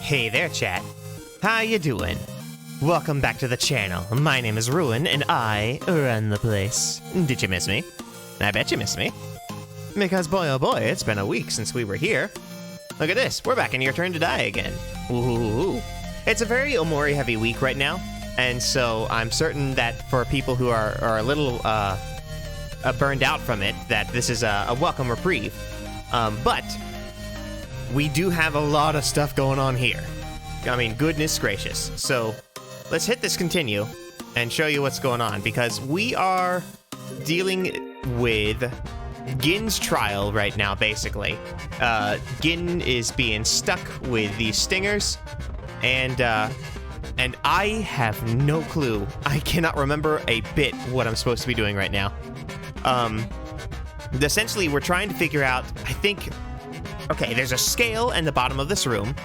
Hey there, chat. How you doing? Welcome back to the channel. My name is Ruin, and I run the place. Did you miss me? I bet you missed me. Because boy oh boy, it's been a week since we were here. Look at this, we're back in Your Turn to Die again. Ooh. It's a very Omori heavy week right now, and so I'm certain that for people who are a little burned out from it, that this is a welcome reprieve. But we do have a lot of stuff going on here. I mean, goodness gracious. So let's hit this continue and show you what's going on, because we are dealing with Gin's trial right now, basically. Gin is being stuck with these stingers, and I have no clue. I cannot remember a bit what I'm supposed to be doing right now. Essentially, we're trying to figure out, I think, okay, there's a scale in the bottom of this room,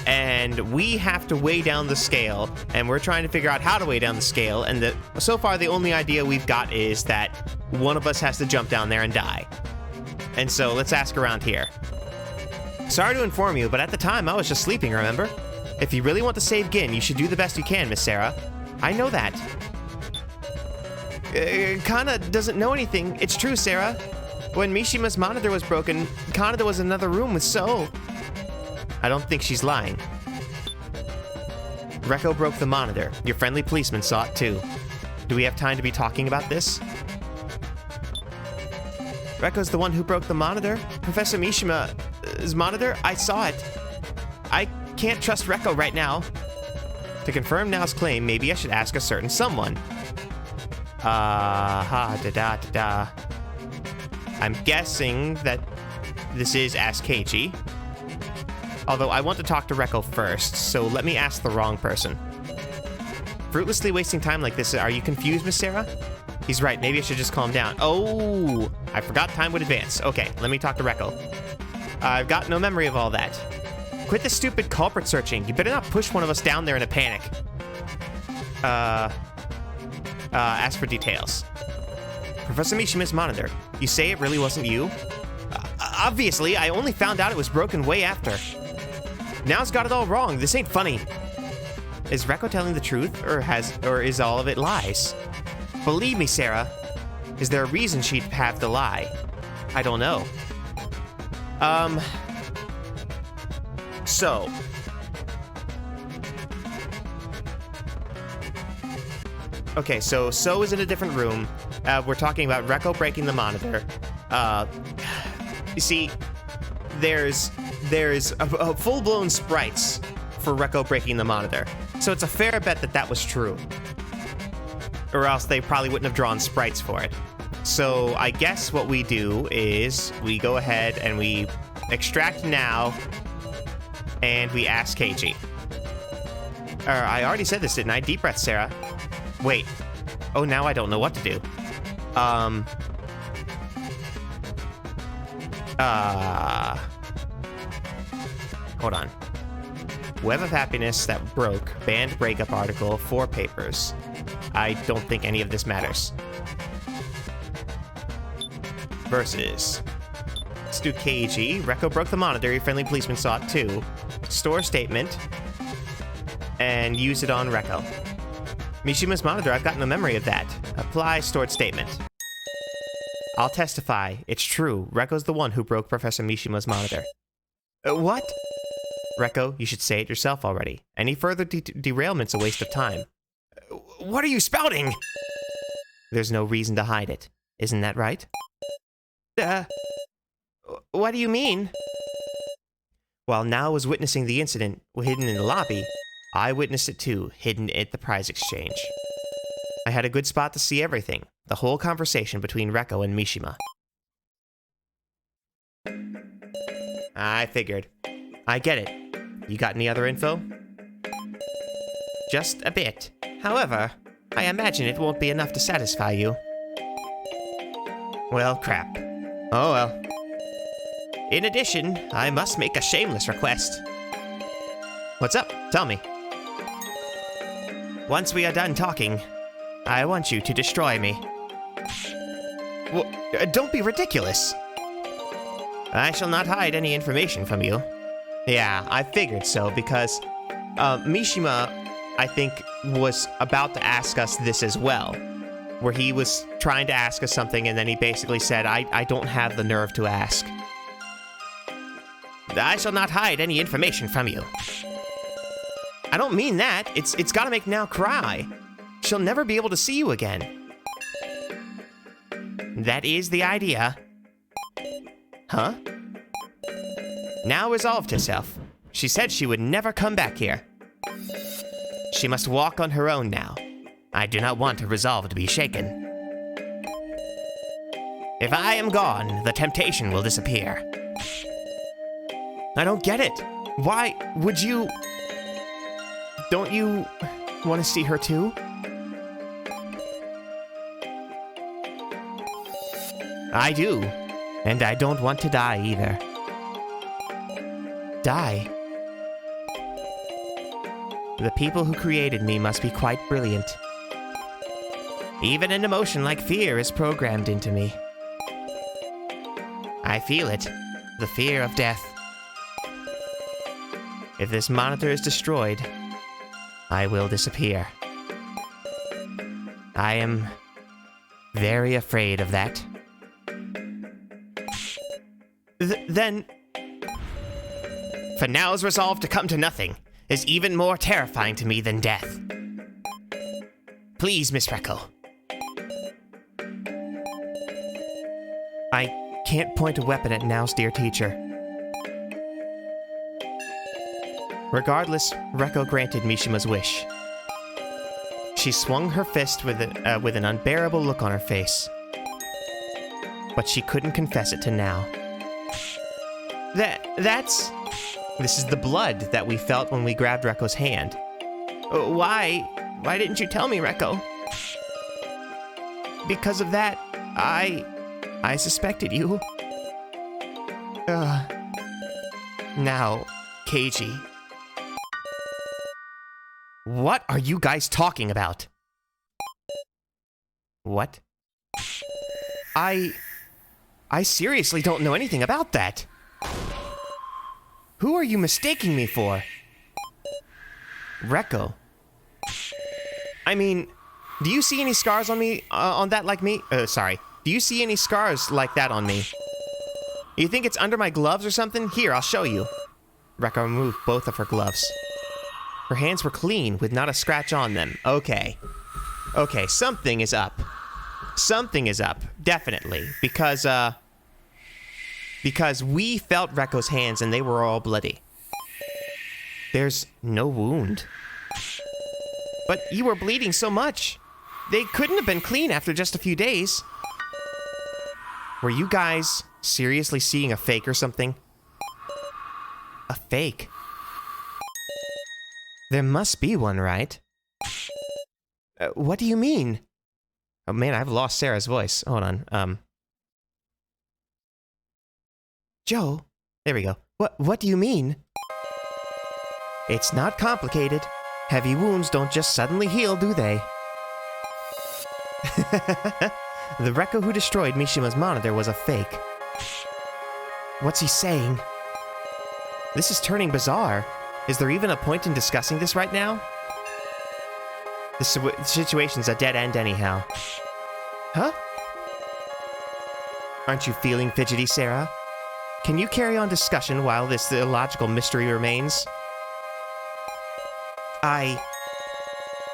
and we have to weigh down the scale, and we're trying to figure out how to weigh down the scale, and so far the only idea we've got is that one of us has to jump down there and die. And so let's ask around here. Sorry to inform you, but at the time I was just sleeping, remember? If you really want to save Gin, you should do the best you can, Miss Sarah. I know that. Kana doesn't know anything. It's true, Sarah. When Mishima's monitor was broken, Kanada was in another room with So. I don't think she's lying. Rekko broke the monitor. Your friendly policeman saw it too. Do we have time to be talking about this? Rekko's the one who broke the monitor? Professor Mishima's monitor? I saw it. I can't trust Rekko right now. To confirm Nao's claim, maybe I should ask a certain someone. I'm guessing that this is Ask Keiichi. Although I want to talk to Rekko first, so let me ask the wrong person. Fruitlessly wasting time like this, are you confused, Miss Sarah? He's right, maybe I should just calm down. Oh, I forgot time would advance. Okay, let me talk to Rekko. I've got no memory of all that. Quit the stupid culprit searching. You better not push one of us down there in a panic. Ask for details. Professor Mishima's monitor. You say it really wasn't you? Obviously, I only found out it was broken way after. Nao's got it all wrong. This ain't funny. Is Rekko telling the truth, or is all of it lies? Believe me, Sarah. Is there a reason she'd have to lie? I don't know. So. Okay, so is in a different room. We're talking about Rekko breaking the monitor. You see, there's a full-blown sprites for Rekko breaking the monitor. So it's a fair bet that that was true. Or else they probably wouldn't have drawn sprites for it. So I guess what we do is we go ahead and we extract Nao, and we ask Keiichi. I already said this, didn't I? Deep breath, Sarah. Wait. Oh, now I don't know what to do. Hold on. Web of Happiness that broke. Banned breakup article. 4 papers. I don't think any of this matters. Versus. Let's do Keiichi. Rekko broke the monitor. Your friendly policeman saw it too. Store statement. And use it on Rekko. Mishima's monitor, I've got no memory of that. Apply stored statement. I'll testify. It's true. Rekko's the one who broke Professor Mishima's monitor. What? Rekko, you should say it yourself already. Any further derailment's a waste of time. What are you spouting? There's no reason to hide it. Isn't that right? What do you mean? While Nao was witnessing the incident hidden in the lobby, I witnessed it too, hidden at the prize exchange. I had a good spot to see everything, the whole conversation between Rekko and Mishima. I figured. I get it. You got any other info? Just a bit. However, I imagine it won't be enough to satisfy you. Well, crap. Oh well. In addition, I must make a shameless request. What's up? Tell me. Once we are done talking, I want you to destroy me. Well, don't be ridiculous. I shall not hide any information from you. Yeah, I figured so, because Mishima, I think, was about to ask us this as well. Where he was trying to ask us something, and then he basically said, I don't have the nerve to ask. I shall not hide any information from you. I don't mean that. It's gotta make Now cry. She'll never be able to see you again. That is the idea. Huh? Now resolved herself. She said she would never come back here. She must walk on her own now. I do not want her resolve to be shaken. If I am gone, the temptation will disappear. I don't get it. Why would you... Don't you want to see her too? I do. And I don't want to die either. Die? The people who created me must be quite brilliant. Even an emotion like fear is programmed into me. I feel it. The fear of death. If this monitor is destroyed, I will disappear. I am very afraid of that. Then... For now's resolve to come to nothing is even more terrifying to me than death. Please, Miss Recco. I can't point a weapon at Now's dear teacher. Regardless, Recco granted Mishima's wish. She swung her fist with an unbearable look on her face. But she couldn't confess it to Now. That's... This is the blood that we felt when we grabbed Recco's hand. Why didn't you tell me, Recco? Because of that, I suspected you. Now, Keiji. What are you guys talking about? What? I seriously don't know anything about that. Who are you mistaking me for? Recco. I mean, do you see any scars on me, on that like me? Sorry. Do you see any scars like that on me? You think it's under my gloves or something? Here, I'll show you. Recco removed both of her gloves. Her hands were clean, with not a scratch on them. Okay. Okay, something is up. Something is up, definitely. Because we felt Recco's hands and they were all bloody. There's no wound. But you were bleeding so much. They couldn't have been clean after just a few days. Were you guys seriously seeing a fake or something? A fake? There must be one, right? What do you mean? Oh man, I've lost Sarah's voice. Hold on. Joe? There we go. What do you mean? It's not complicated. Heavy wounds don't just suddenly heal, do they? The Recco who destroyed Mishima's monitor was a fake. What's he saying? This is turning bizarre. Is there even a point in discussing this right now? The situation's a dead end anyhow. Huh? Aren't you feeling fidgety, Sarah? Can you carry on discussion while this illogical mystery remains?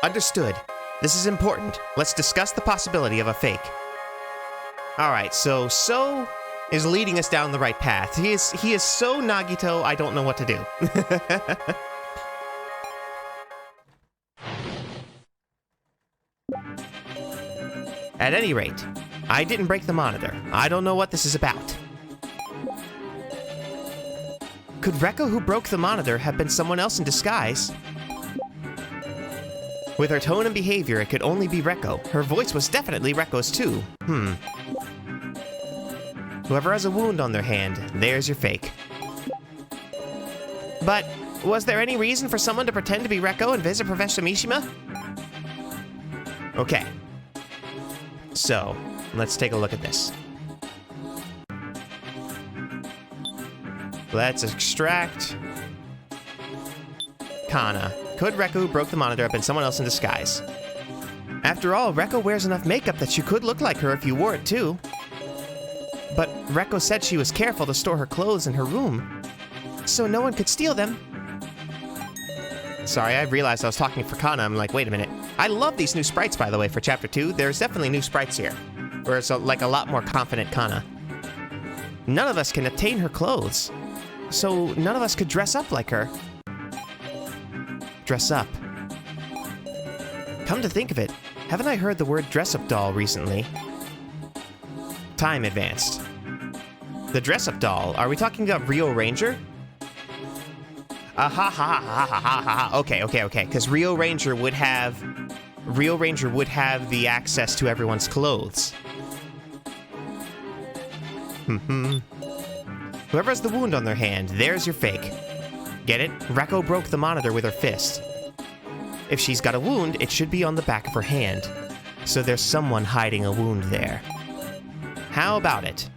Understood. This is important. Let's discuss the possibility of a fake. Alright, so is leading us down the right path. He is so Nagito, I don't know what to do. At any rate, I didn't break the monitor. I don't know what this is about. Could Recco who broke the monitor have been someone else in disguise? With her tone and behavior, it could only be Recco. Her voice was definitely Recco's too. Whoever has a wound on their hand, there's your fake. But, was there any reason for someone to pretend to be Recco and visit Professor Mishima? Okay. So, let's take a look at this. Let's extract Kana. Could Rekko, who broke the monitor, have been someone else in disguise? After all, Rekko wears enough makeup that she could look like her if you wore it too. But Rekko said she was careful to store her clothes in her room, so no one could steal them. Sorry, I realized I was talking for Kana. I'm like, wait a minute. I love these new sprites, by the way, for Chapter 2. There's definitely new sprites here, where it's like a lot more confident Kana. None of us can obtain her clothes, so none of us could dress up like her. Dress up. Come to think of it, haven't I heard the word dress-up doll recently? Time advanced. The dress-up doll, are we talking about Rio Ranger? Okay, because Rio Ranger would have the access to everyone's clothes. Whoever has the wound on their hand, there's your fake. Get it? Rekko broke the monitor with her fist. If she's got a wound, it should be on the back of her hand. So there's someone hiding a wound there. How about it?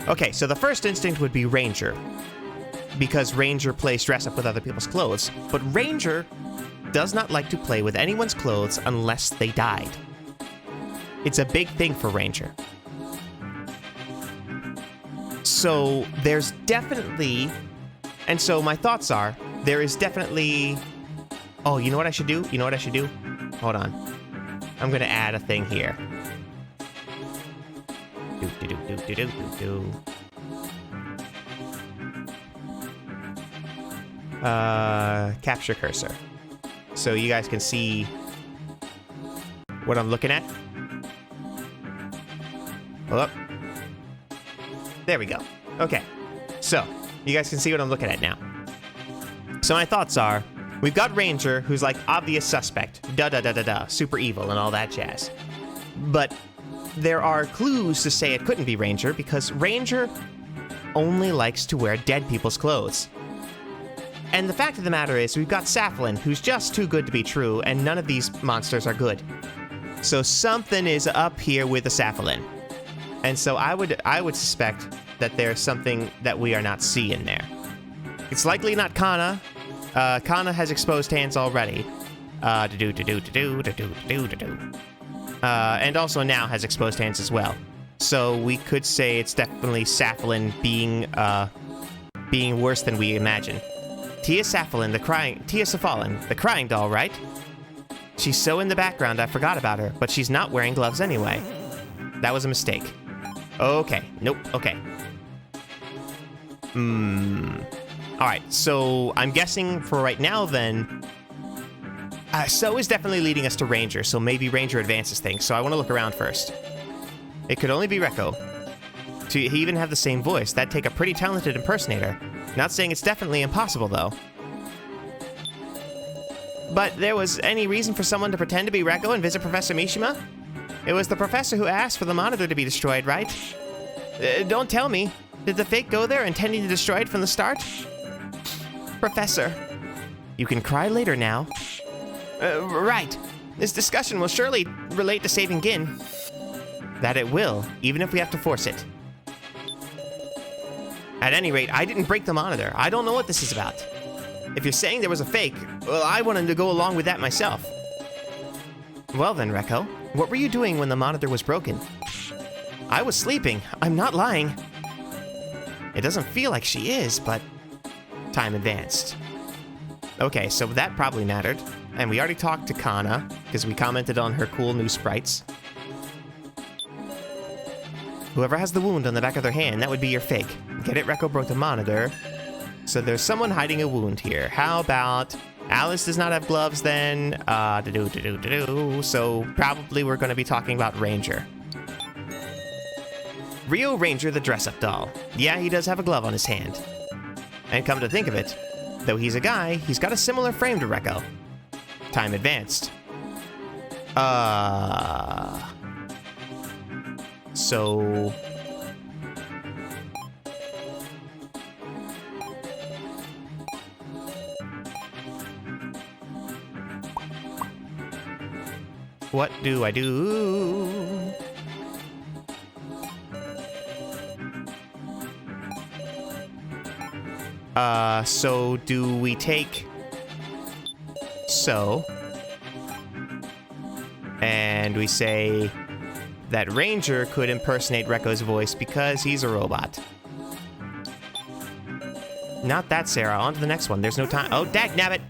Okay, so the first instinct would be Ranger, because Ranger plays dress up with other people's clothes, but Ranger does not like to play with anyone's clothes unless they died. It's a big thing for Ranger. So there's definitely, and so my thoughts are, there is definitely, oh, you know what I should do? You know what I should do? Hold on. I'm gonna add a thing here. Capture cursor. So you guys can see what I'm looking at. Hold up. There we go. Okay. So, you guys can see what I'm looking at now. So my thoughts are, we've got Ranger, who's like obvious suspect. Super evil and all that jazz. But there are clues to say it couldn't be Ranger, because Ranger only likes to wear dead people's clothes. And the fact of the matter is, we've got Saflin, who's just too good to be true, and none of these monsters are good. So something is up here with the Saflin. And so I would suspect that there's something that we are not seeing there. It's likely not Kana. Kana has exposed hands already. And also now has exposed hands as well. So we could say it's definitely Saflin being worse than we imagine. Tia Saflin, Tia Safalin, the crying doll, right? She's so in the background I forgot about her, but she's not wearing gloves anyway. That was a mistake. Okay, nope, okay. Alright, so I'm guessing for right now then, So is definitely leading us to Ranger, so maybe Ranger advances things, so I want to look around first. It could only be Rekko. To even have the same voice, that'd take a pretty talented impersonator. Not saying it's definitely impossible, though. But there was any reason for someone to pretend to be Rekko and visit Professor Mishima? It was the professor who asked for the monitor to be destroyed, right? Don't tell me. Did the fake go there intending to destroy it from the start? Professor. You can cry later now. Right. This discussion will surely relate to saving Gin. That it will, even if we have to force it. At any rate, I didn't break the monitor. I don't know what this is about. If you're saying there was a fake, well, I wanted to go along with that myself. Well then, Rekko, what were you doing when the monitor was broken? I was sleeping. I'm not lying. It doesn't feel like she is, but... Time advanced. Okay, so that probably mattered. And we already talked to Kana, because we commented on her cool new sprites. Whoever has the wound on the back of their hand, that would be your fake. Get it? Rekko broke the monitor. So there's someone hiding a wound here. How about... Alice does not have gloves then. So probably we're going to be talking about Ranger. Rio Ranger, the dress-up doll. Yeah, he does have a glove on his hand. And come to think of it, though he's a guy, he's got a similar frame to Rekko. Time advanced. So... What do I do? So do we take... So... And we say that Ranger could impersonate Rekko's voice because he's a robot. Not that, Sarah. On to the next one. There's no time. Oh, dagnabbit!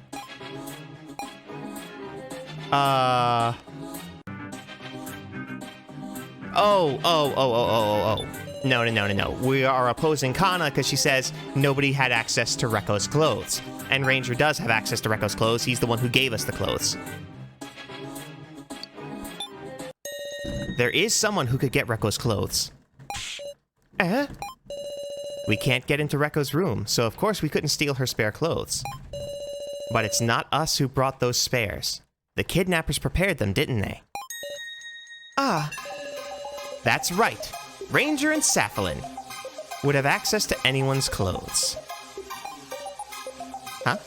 Oh. No. We are opposing Kana because she says nobody had access to Rekko's clothes. And Ranger does have access to Rekko's clothes. He's the one who gave us the clothes. There is someone who could get Rekko's clothes. We can't get into Rekko's room, so of course we couldn't steal her spare clothes. But it's not us who brought those spares. The kidnappers prepared them, didn't they? Ah. That's right. Ranger and Saphalin would have access to anyone's clothes. Huh?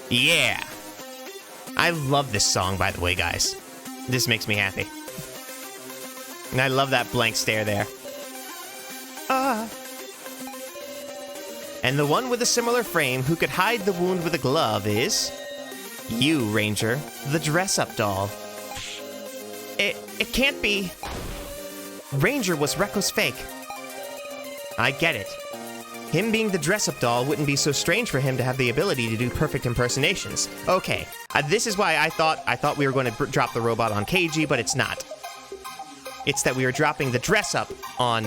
Yeah. I love this song, by the way, guys. This makes me happy. And I love that blank stare there. And the one with a similar frame who could hide the wound with a glove is... you, Ranger, the dress-up doll. It can't be... Ranger was Rekko's fake. I get it. Him being the dress-up doll wouldn't be so strange for him to have the ability to do perfect impersonations. Okay, this is why I thought we were going to drop the robot on Keiji, but it's not. It's that we were dropping the dress-up on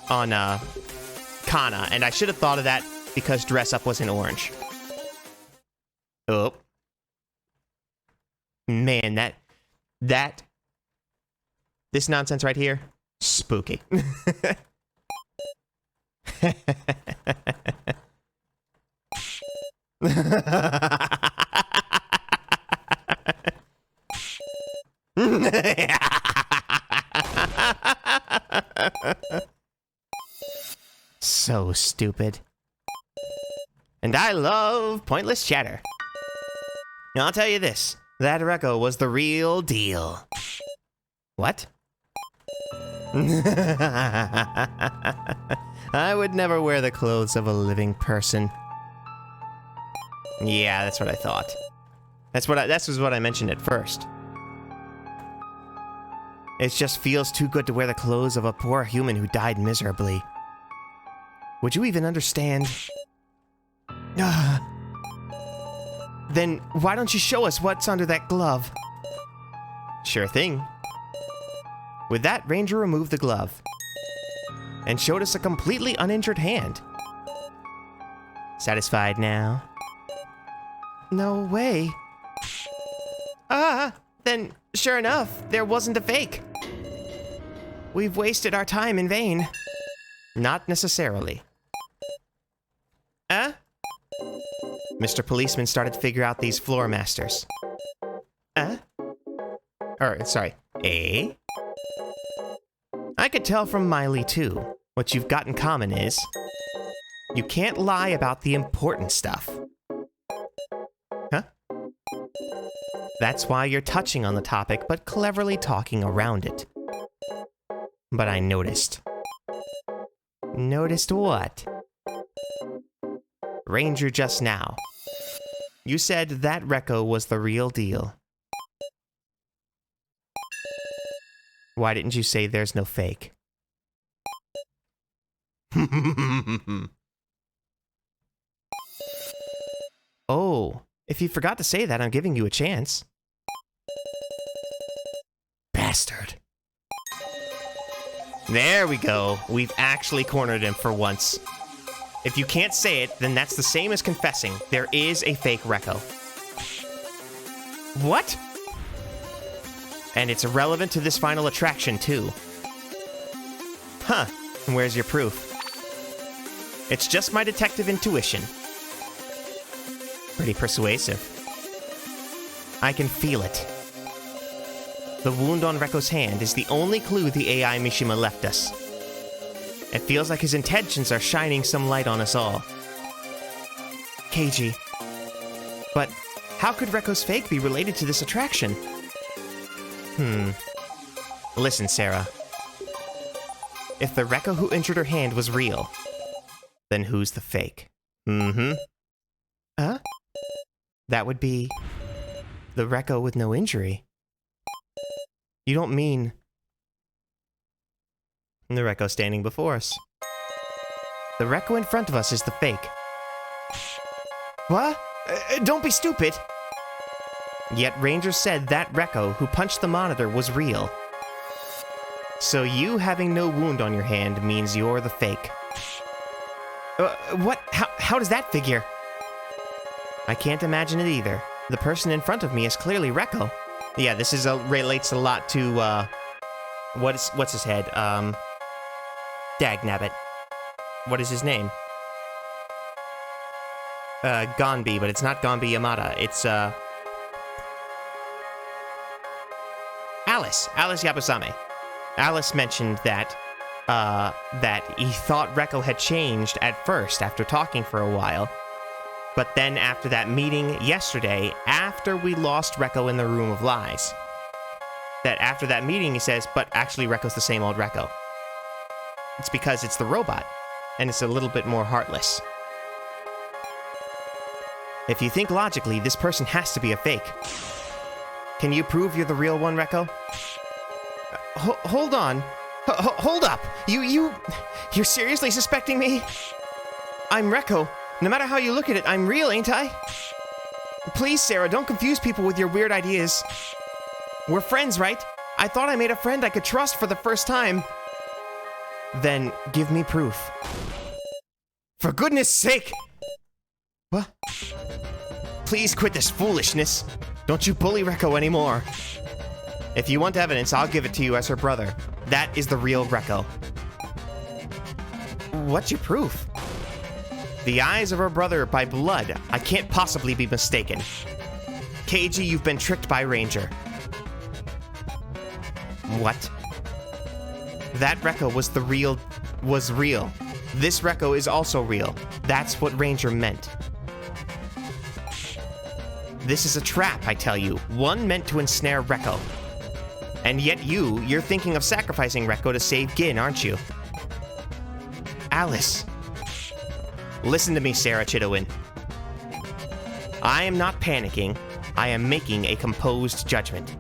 Kana, and I should have thought of that because dress-up was in orange. Oh. Man, this nonsense right here, spooky. So stupid. And I love pointless chatter. Now, I'll tell you this. That Rekko was the real deal. What? I would never wear the clothes of a living person. Yeah, that's what I thought. That's what I mentioned at first. It just feels too good to wear the clothes of a poor human who died miserably. Would you even understand? Then why don't you show us what's under that glove? Sure thing. With that, Ranger removed the glove and showed us a completely uninjured hand. Satisfied now? No way. Then sure enough, there wasn't a fake. We've wasted our time in vain. Not necessarily. Mr. Policeman started to figure out these floor masters. Sorry. I could tell from Miley, too. What you've got in common is... you can't lie about the important stuff. Huh? That's why you're touching on the topic, but cleverly talking around it. But I noticed. Noticed what? Ranger just now. You said that Rekko was the real deal. Why didn't you say there's no fake? Oh, if you forgot to say that, I'm giving you a chance. Bastard. There we go. We've actually cornered him for once. If you can't say it, then that's the same as confessing. There is a fake Rekko. What? And it's irrelevant to this final attraction, too. Huh. And where's your proof? It's just my detective intuition. Pretty persuasive. I can feel it. The wound on Rekko's hand is the only clue the AI Mishima left us. It feels like his intentions are shining some light on us all. Keiji. But How could Reko's fake be related to this attraction? Listen, Sarah. If the Reko who injured her hand was real, then who's the fake? Huh? That would be the Reko with no injury. You don't mean the Reko standing before us. The Reko in front of us is the fake. What? Don't be stupid! Yet Ranger said that Reko who punched the monitor was real. So you having no wound on your hand means you're the fake. What? How does that figure? I can't imagine it either. The person in front of me is clearly Reko. Yeah, this is relates a lot to, what's his head? Dagnabbit. What is his name? Gonbi, but it's not Gonbi Yamada. It's, Alice Yabusame. Alice mentioned that, that he thought Reko had changed at first after talking for a while. But then after that meeting yesterday, after we lost Reko in the Room of Lies, that after that meeting he says, but actually Reko's the same old Reko. It's because it's the robot, and it's a little bit more heartless. If you think logically, this person has to be a fake. Can you prove you're the real one, Reko? Hold on. Hold up. You're seriously suspecting me? I'm Reko. No matter how you look at it, I'm real, ain't I? Please, Sarah, don't confuse people with your weird ideas. We're friends, right? I thought I made a friend I could trust for the first time. Then give me proof. For goodness sake! What? Please quit this foolishness. Don't you bully Reko anymore. If you want evidence, I'll give it to you as her brother. That is the real Reko. What's your proof? The eyes of her brother by blood. I can't possibly be mistaken. Keiji, you've been tricked by Ranger. What? That Reko was real. This Reko is also real. That's what Ranger meant. This is a trap, I tell you. One meant to ensnare Reko. And yet you're thinking of sacrificing Reko to save Gin, aren't you? Alice. Listen to me, Sarah Chidowin. I am not panicking. I am making a composed judgment.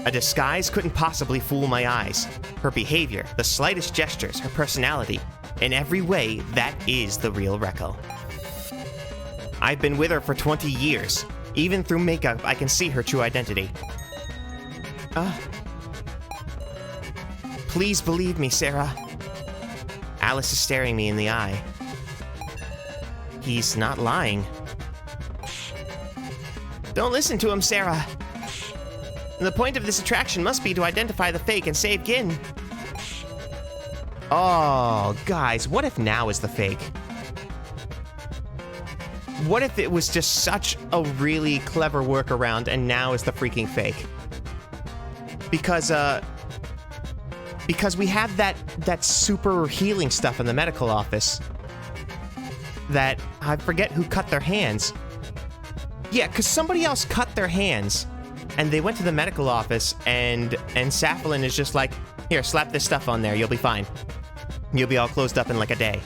A disguise couldn't possibly fool my eyes. Her behavior, the slightest gestures, her personality. In every way, that is the real Reko. I've been with her for 20 years. Even through makeup, I can see her true identity. Please believe me, Sarah. Alice is staring me in the eye. He's not lying. Don't listen to him, Sarah. The point of this attraction must be to identify the fake and save Gin. Oh, guys, what if now is the fake? What if it was just such a really clever workaround and now is the freaking fake? Because we have that super healing stuff in the medical office. That, I forget who cut their hands. Yeah, because somebody else cut their hands, and they went to the medical office, and Safalin is just like, here, slap this stuff on there, you'll be fine. You'll be all closed up in like a day.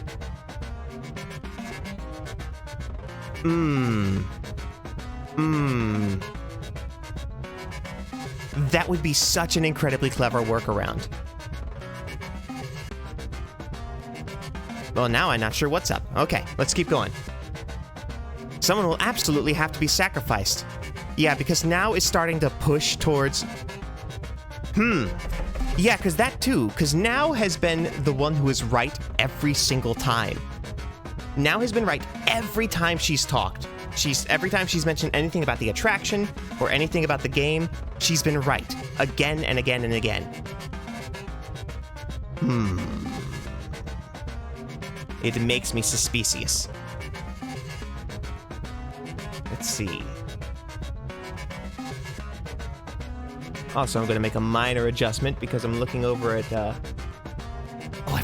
That would be such an incredibly clever workaround. Well, now I'm not sure what's up. Okay, let's keep going. Someone will absolutely have to be sacrificed. Yeah, because now it's starting to push towards... Yeah, because that too, because Now has been the one who is right every single time. Now has been right every time she's talked. Every time she's mentioned anything about the attraction or anything about the game, she's been right again and again and again. It makes me suspicious. Let's see. Also, I'm going to make a minor adjustment because I'm looking over at, Oh, I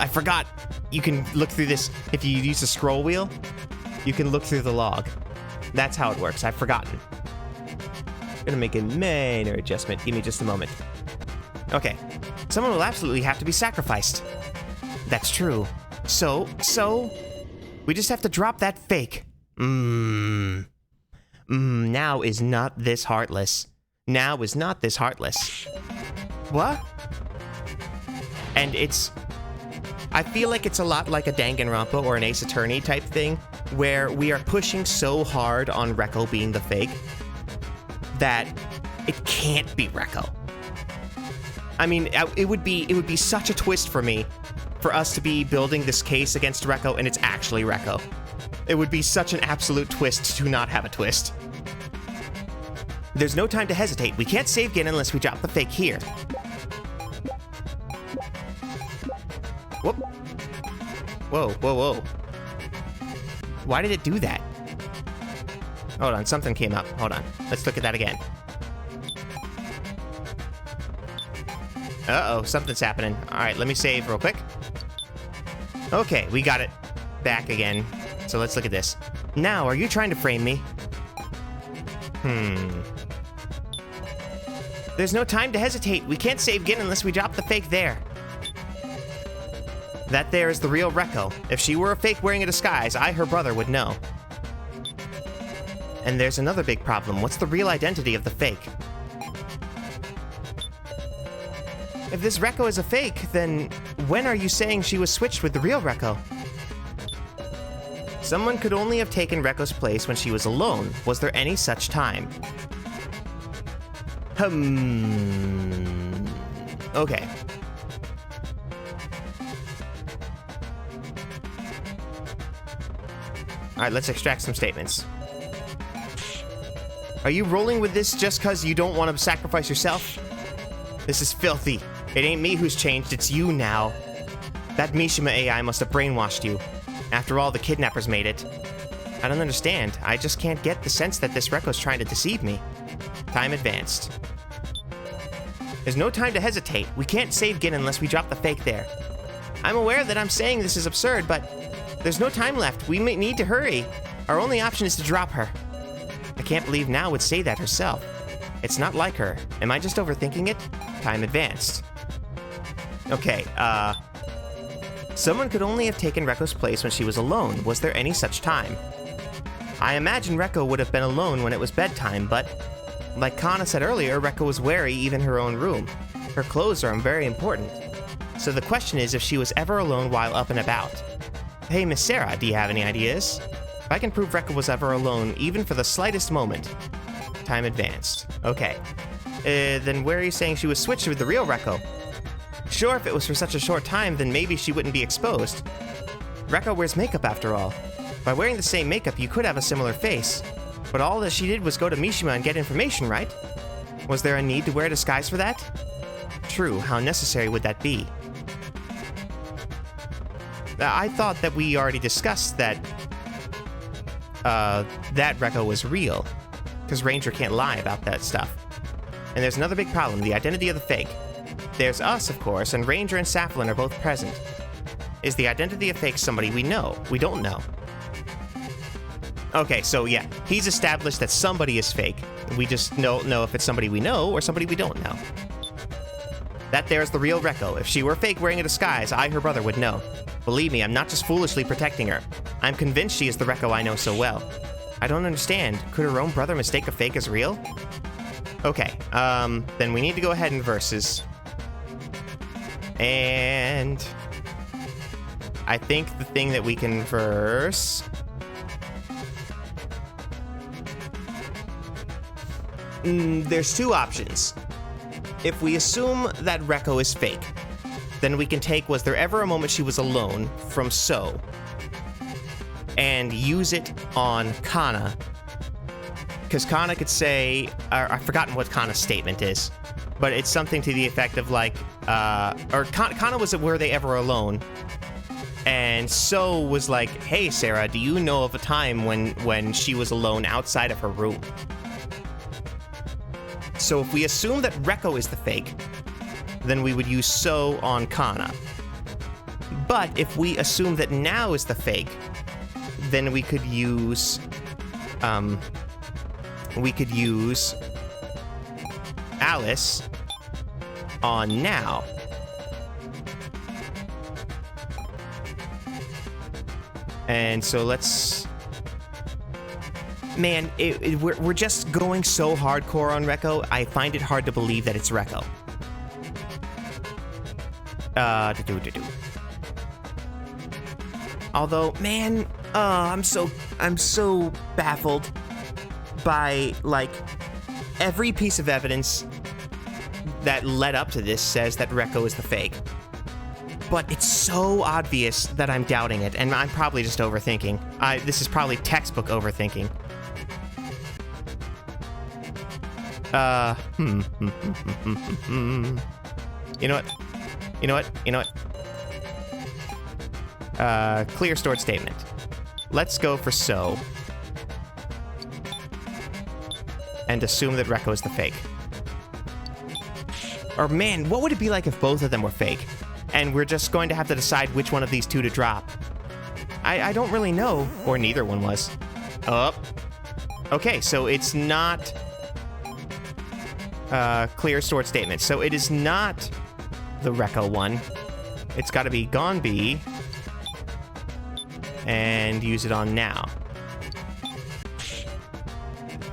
forgot. You can look through this if you use the scroll wheel. you can look through the log. That's how it works. I've forgotten. Gonna make a minor adjustment. Give me just a moment. Okay. Someone will absolutely have to be sacrificed. That's true. So, we just have to drop that fake. Now is not this heartless. Now is not this heartless. What? And I feel like it's a lot like a Danganronpa or an Ace Attorney type thing, where we are pushing so hard on Rekko being the fake that it can't be Rekko. I mean, it would be such a twist for me, for us to be building this case against Rekko and it's actually Rekko. It would be such an absolute twist to not have a twist. There's no time to hesitate. We can't save Gin unless we drop the fake here. Whoop. Whoa, whoa, whoa. Why did it do that? Hold on, something came up. Hold on. Let's look at that again. Uh-oh, something's happening. All right, let me save real quick. Okay, we got it back again. So let's look at this. Now, are you trying to frame me? There's no time to hesitate. We can't save Gin unless we drop the fake there. That there is the real Rekko. If she were a fake wearing a disguise, I, her brother, would know. And there's another big problem. What's the real identity of the fake? If this Rekko is a fake, then when are you saying she was switched with the real Rekko? Someone could only have taken Rekko's place when she was alone. Was there any such time? Okay. Alright, let's extract some statements. Are you rolling with this just because you don't want to sacrifice yourself? This is filthy. It ain't me who's changed, it's you now. That Mishima AI must have brainwashed you. After all, the kidnappers made it. I don't understand. I just can't get the sense that this Rekko's trying to deceive me. Time advanced. There's no time to hesitate. We can't save Gin unless we drop the fake there. I'm aware that I'm saying this is absurd, but there's no time left. We may need to hurry. Our only option is to drop her. I can't believe Now would say that herself. It's not like her. Am I just overthinking it? Time advanced. Okay, someone could only have taken Rekko's place when she was alone. Was there any such time? I imagine Rekko would have been alone when it was bedtime, but like Kana said earlier, Rekko was wary even in her own room. Her clothes are very important. So the question is if she was ever alone while up and about. Hey, Miss Sarah, do you have any ideas? If I can prove Rekko was ever alone, even for the slightest moment. Time advanced. Okay. Then where are you saying she was switched with the real Rekko? Sure, if it was for such a short time, then maybe she wouldn't be exposed. Rekko wears makeup after all. By wearing the same makeup, you could have a similar face. But all that she did was go to Mishima and get information, right? Was there a need to wear a disguise for that? True, how necessary would that be? I thought that we already discussed that that Rekko was real, because Ranger can't lie about that stuff. And there's another big problem, the identity of the fake. There's us, of course, and Ranger and Saflin are both present. Is the identity of fake somebody we know? We don't know. Okay, so yeah, he's established that somebody is fake. We just don't know if it's somebody we know or somebody we don't know. That there's the real Rekko. If she were fake wearing a disguise, I, her brother, would know. Believe me, I'm not just foolishly protecting her. I'm convinced she is the Rekko I know so well. I don't understand. Could her own brother mistake a fake as real? Okay, then we need to go ahead and versus. And I think the thing that we can verse... there's two options. If we assume that Rekko is fake, then we can take was there ever a moment she was alone from So and use it on Kana. Because Kana could say, I've forgotten what Kana's statement is, but it's something to the effect of like, Kana was were they ever alone? And So was like, hey Sarah, do you know of a time when she was alone outside of her room? So if we assume that Rekko is the fake, then we would use So on Kana. But if we assume that Now is the fake, then we could use Alice on now. And so let's... Man, we're just going so hardcore on Rekko, I find it hard to believe that it's Rekko. Although, man, I'm so baffled by, like, every piece of evidence that led up to this says that Rekko is the fake. But it's so obvious that I'm doubting it, and I'm probably just overthinking. This is probably textbook overthinking. You know what? Clear stored statement. Let's go for so. And assume that Rekko is the fake. Or man, what would it be like if both of them were fake? And we're just going to have to decide which one of these two to drop. I don't really know. Or neither one was. Oh. Okay, so it's not... clear stored statement. So it is not the Rekko one. It's got to be Gone Bee. And use it on now.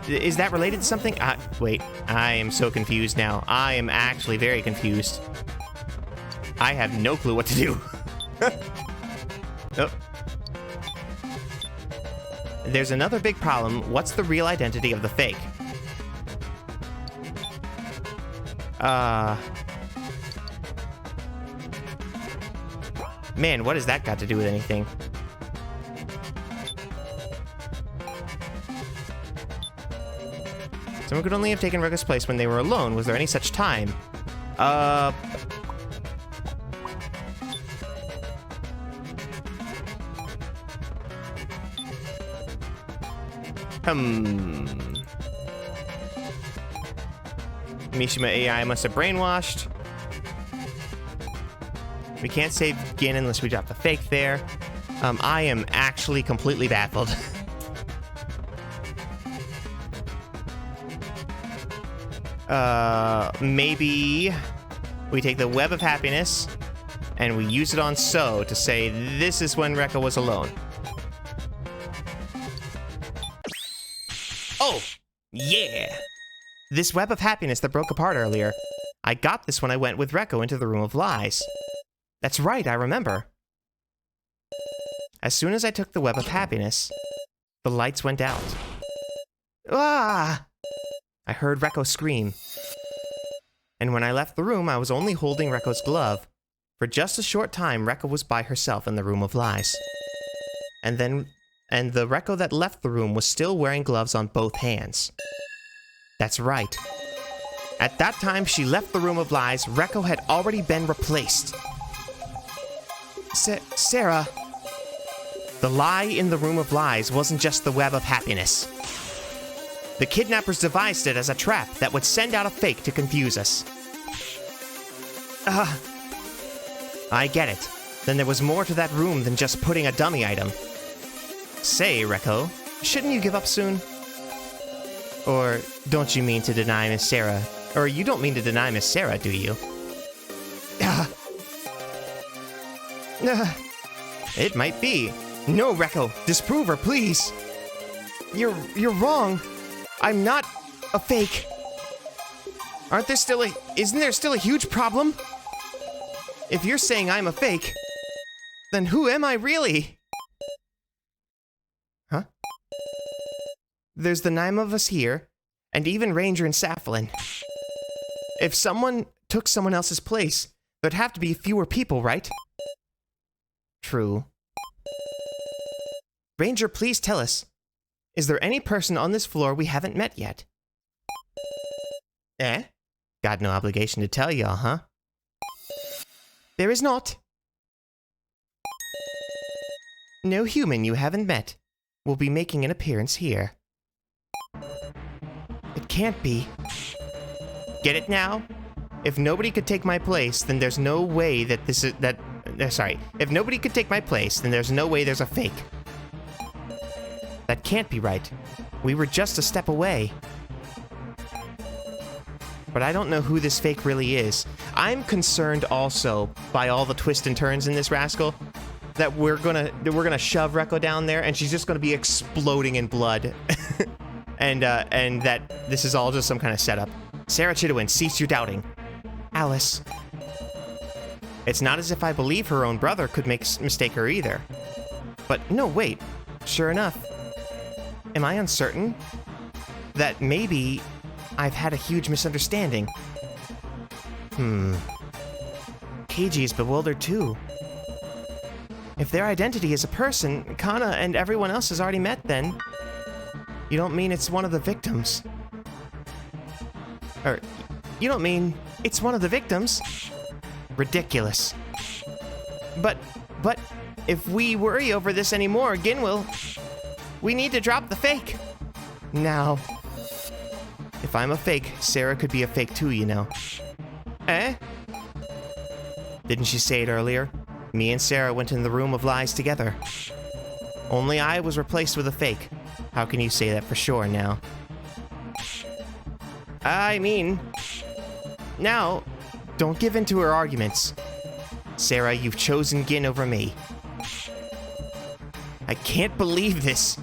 Is that related to something? Wait, I am so confused now. I am actually very confused. I have no clue what to do. Oh. There's another big problem. What's the real identity of the fake? Man, what has that got to do with anything? Someone could only have taken Rekko's place when they were alone. Was there any such time? Mishima AI must have brainwashed. We can't save Gin unless we drop the fake there. I am actually completely baffled. Maybe we take the Web of Happiness and we use it on So to say this is when Rekko was alone. Oh, yeah! This Web of Happiness that broke apart earlier. I got this when I went with Rekko into the Room of Lies. That's right, I remember. As soon as I took the Web of Happiness, the lights went out. Ah! I heard Rekko scream. And when I left the room, I was only holding Rekko's glove. For just a short time, Rekko was by herself in the Room of Lies. And the Rekko that left the room was still wearing gloves on both hands. That's right. At that time she left the Room of Lies, Rekko had already been replaced. Sarah. The lie in the Room of Lies wasn't just the Web of Happiness. The kidnappers devised it as a trap that would send out a fake to confuse us. I get it. Then there was more to that room than just putting a dummy item. Say, Rekko, shouldn't you give up soon? Or don't you mean to deny Miss Sarah? Or you don't mean to deny Miss Sarah, do you? It might be. No, Rekko, disprove her, please. You're wrong. I'm not a fake. Isn't there still a huge problem? If you're saying I'm a fake, then who am I really? Huh? There's the 9 of us here, and even Ranger and Saflin. If someone took someone else's place, there'd have to be fewer people, right? True. Ranger, please tell us. Is there any person on this floor we haven't met yet? Eh? Got no obligation to tell y'all, huh? There is not. No human you haven't met will be making an appearance here. It can't be. Get it now? If nobody could take my place, then there's no way that if nobody could take my place, then there's no way there's a fake. That can't be right. We were just a step away. But I don't know who this fake really is. I'm concerned also by all the twists and turns in this rascal. That we're gonna shove Rekko down there and she's just gonna be exploding in blood. and that this is all just some kind of setup. Sarah Chidowin, cease your doubting. Alice. It's not as if I believe her own brother could mistake her either. But no, wait. Sure enough. Am I uncertain? That maybe I've had a huge misunderstanding. Keiji is bewildered too. If their identity is a person, Kana and everyone else has already met then. You don't mean it's one of the victims? Or, you don't mean it's one of the victims? Ridiculous. But, if we worry over this anymore, Gin will... We need to drop the fake. Now. If I'm a fake, Sarah could be a fake too, you know. Eh? Didn't she say it earlier? Me and Sarah went in the room of lies together. Only I was replaced with a fake. How can you say that for sure now? I mean... Now, don't give in to her arguments. Sarah, you've chosen Gin over me. I can't believe this.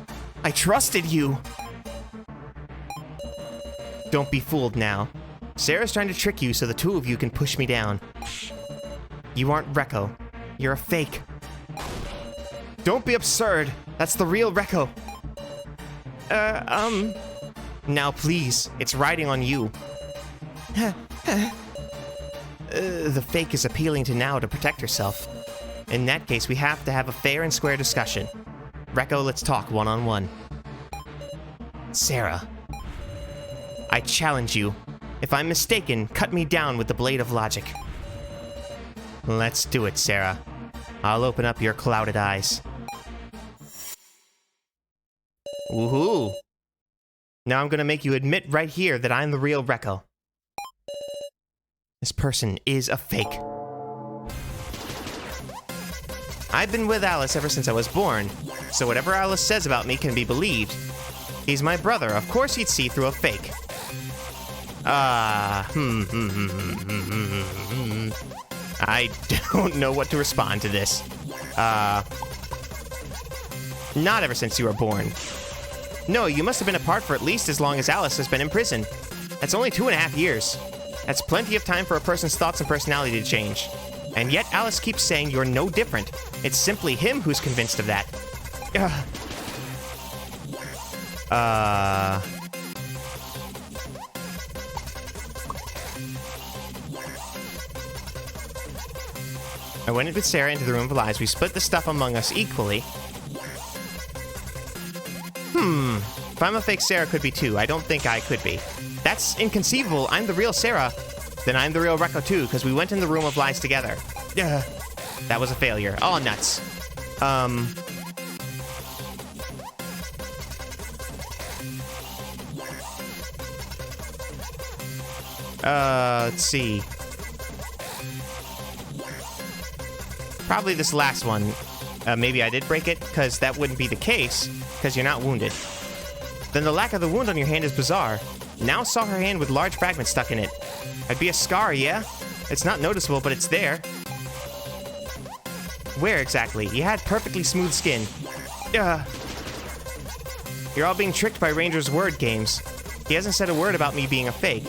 I trusted you. Don't be fooled now. Sarah's trying to trick you so the two of you can push me down. You aren't Rekko. You're a fake. Don't be absurd. That's the real Rekko. Now please, it's riding on you. The fake is appealing to now to protect herself. In that case, we have to have a fair and square discussion. Rekko, let's talk one-on-one. Sarah. I challenge you. If I'm mistaken, cut me down with the blade of logic. Let's do it, Sarah. I'll open up your clouded eyes. Woohoo! Now I'm gonna make you admit right here that I'm the real Rekko. This person is a fake. I've been with Alice ever since I was born, so whatever Alice says about me can be believed. He's my brother, of course he'd see through a fake. I don't know what to respond to this. Not ever since you were born. No, you must have been apart for at least as long as Alice has been in prison. That's only 2.5 years. That's plenty of time for a person's thoughts and personality to change. And yet Alice keeps saying you're no different. It's simply him who's convinced of that. I went with Sarah into the room of lies. We split the stuff among us equally. If I'm a fake, Sarah could be too. I don't think I could be. That's inconceivable. I'm the real Sarah. Then I'm the real Rekko too, because we went in the room of lies together. That was a failure. Oh, nuts. Let's see. Probably this last one. Maybe I did break it, because that wouldn't be the case, because you're not wounded. Then the lack of the wound on your hand is bizarre. Now saw her hand with large fragments stuck in it. It'd be a scar, yeah? It's not noticeable, but it's there. Where exactly? You had perfectly smooth skin. You're all being tricked by Ranger's word games. He hasn't said a word about me being a fake.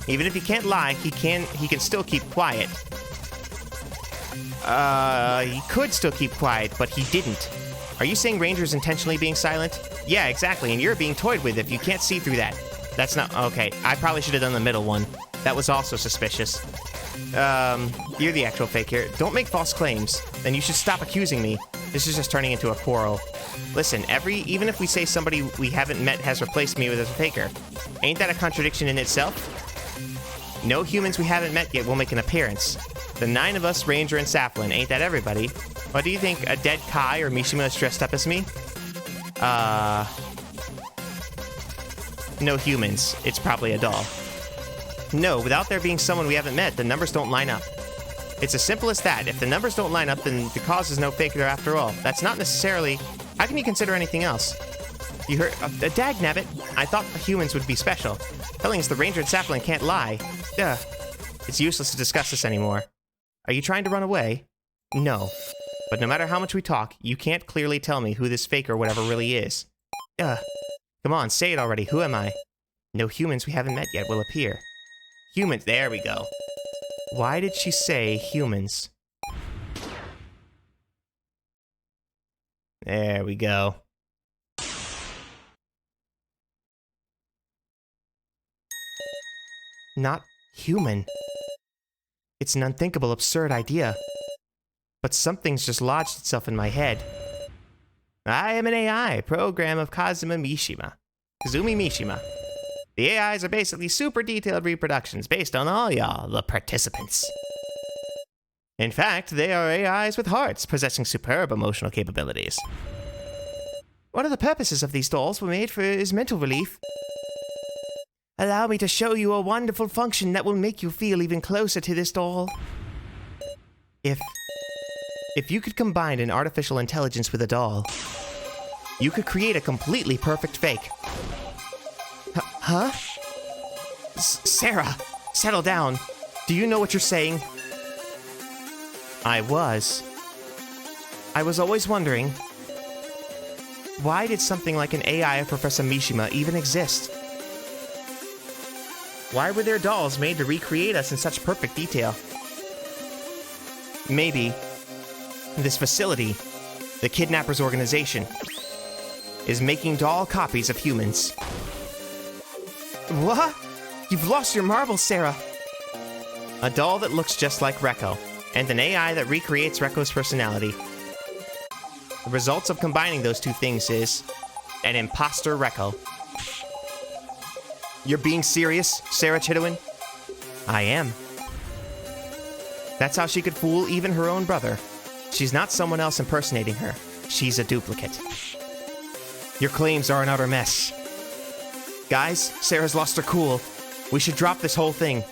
Even if he can't lie, he can still keep quiet. He could still keep quiet, but he didn't. Are you saying Ranger's intentionally being silent? Yeah, exactly, and you're being toyed with if you can't see through that. That's not... Okay, I probably should have done the middle one. That was also suspicious. You're the actual fake here. Don't make false claims. Then you should stop accusing me. This is just turning into a quarrel. Listen, even if we say somebody we haven't met has replaced me with a faker, ain't that a contradiction in itself? No humans we haven't met yet will make an appearance. The 9 of us, Ranger and Saflin, ain't that everybody? What do you think, a dead Kai or Mishima is dressed up as me? No humans. It's probably a doll. No, without there being someone we haven't met, the numbers don't line up. It's as simple as that. If the numbers don't line up, then the cause is no faker after all. That's not necessarily... How can you consider anything else? You heard... Dagnabbit, I thought the humans would be special. Telling us the ranger and sapling can't lie. Ugh. It's useless to discuss this anymore. Are you trying to run away? No. But no matter how much we talk, you can't clearly tell me who this fake or whatever really is. Ugh. Come on, say it already. Who am I? No humans we haven't met yet will appear. Humans. There we go. Why did she say humans? There we go. Not human. It's an unthinkable, absurd idea. But something's just lodged itself in my head. I am an AI, program of Kazumi Mishima. The AIs are basically super detailed reproductions based on all y'all, the participants. In fact, they are AIs with hearts, possessing superb emotional capabilities. One of the purposes of these dolls were made for is mental relief. Allow me to show you a wonderful function that will make you feel even closer to this doll. If you could combine an artificial intelligence with a doll, you could create a completely perfect fake. Huh? Sarah, settle down. Do you know what you're saying? I was always wondering, why did something like an AI of Professor Mishima even exist? Why were there dolls made to recreate us in such perfect detail? Maybe this facility, the Kidnappers Organization, is making doll copies of humans. What? You've lost your marbles, Sarah. A doll that looks just like Rekko, and an AI that recreates Rekko's personality. The results of combining those two things is an imposter Rekko. You're being serious, Sarah Chidowin? I am. That's how she could fool even her own brother. She's not someone else impersonating her. She's a duplicate. Your claims are an utter mess. Guys, Sarah's lost her cool. We should drop this whole thing.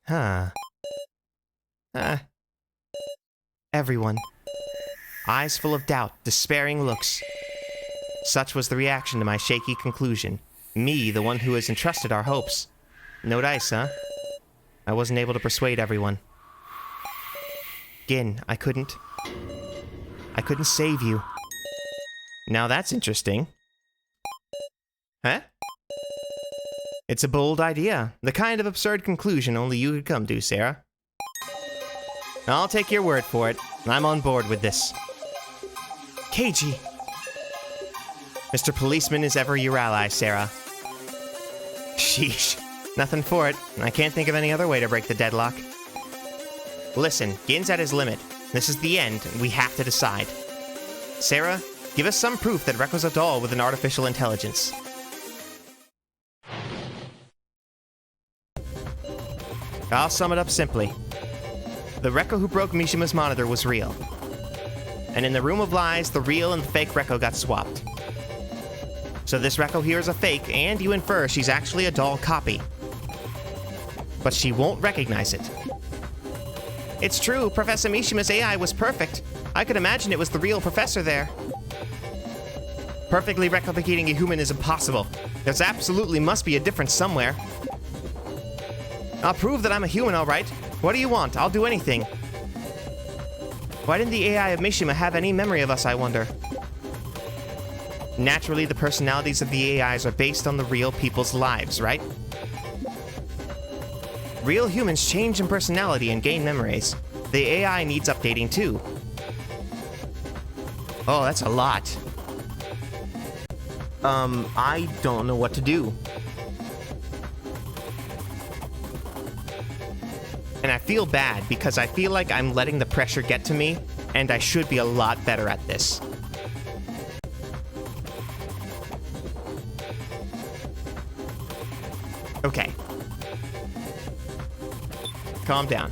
Huh. Everyone. Eyes full of doubt, despairing looks. Such was the reaction to my shaky conclusion. Me, the one who has entrusted our hopes. No dice, huh? I wasn't able to persuade everyone. Gin, I couldn't save you. Now that's interesting. Huh? It's a bold idea. The kind of absurd conclusion only you could come to, Sarah. I'll take your word for it. I'm on board with this. Keiji. Mr. Policeman is ever your ally, Sarah. Sheesh. Nothing for it. I can't think of any other way to break the deadlock. Listen, Gin's at his limit. This is the end, and we have to decide. Sarah, give us some proof that Rekko's a doll with an artificial intelligence. I'll sum it up simply. The Rekko who broke Mishima's monitor was real. And in the Room of Lies, the real and the fake Rekko got swapped. So this Rekko here is a fake, and you infer she's actually a doll copy. But she won't recognize it. It's true, Professor Mishima's AI was perfect. I could imagine it was the real professor there. Perfectly replicating a human is impossible. There's absolutely must be a difference somewhere. I'll prove that I'm a human, all right. What do you want? I'll do anything. Why didn't the AI of Mishima have any memory of us, I wonder? Naturally, the personalities of the AIs are based on the real people's lives, right? Real humans change in personality and gain memories. The AI needs updating too. Oh, that's a lot. I don't know what to do. And I feel bad because I feel like I'm letting the pressure get to me, and I should be a lot better at this. Okay. Calm down.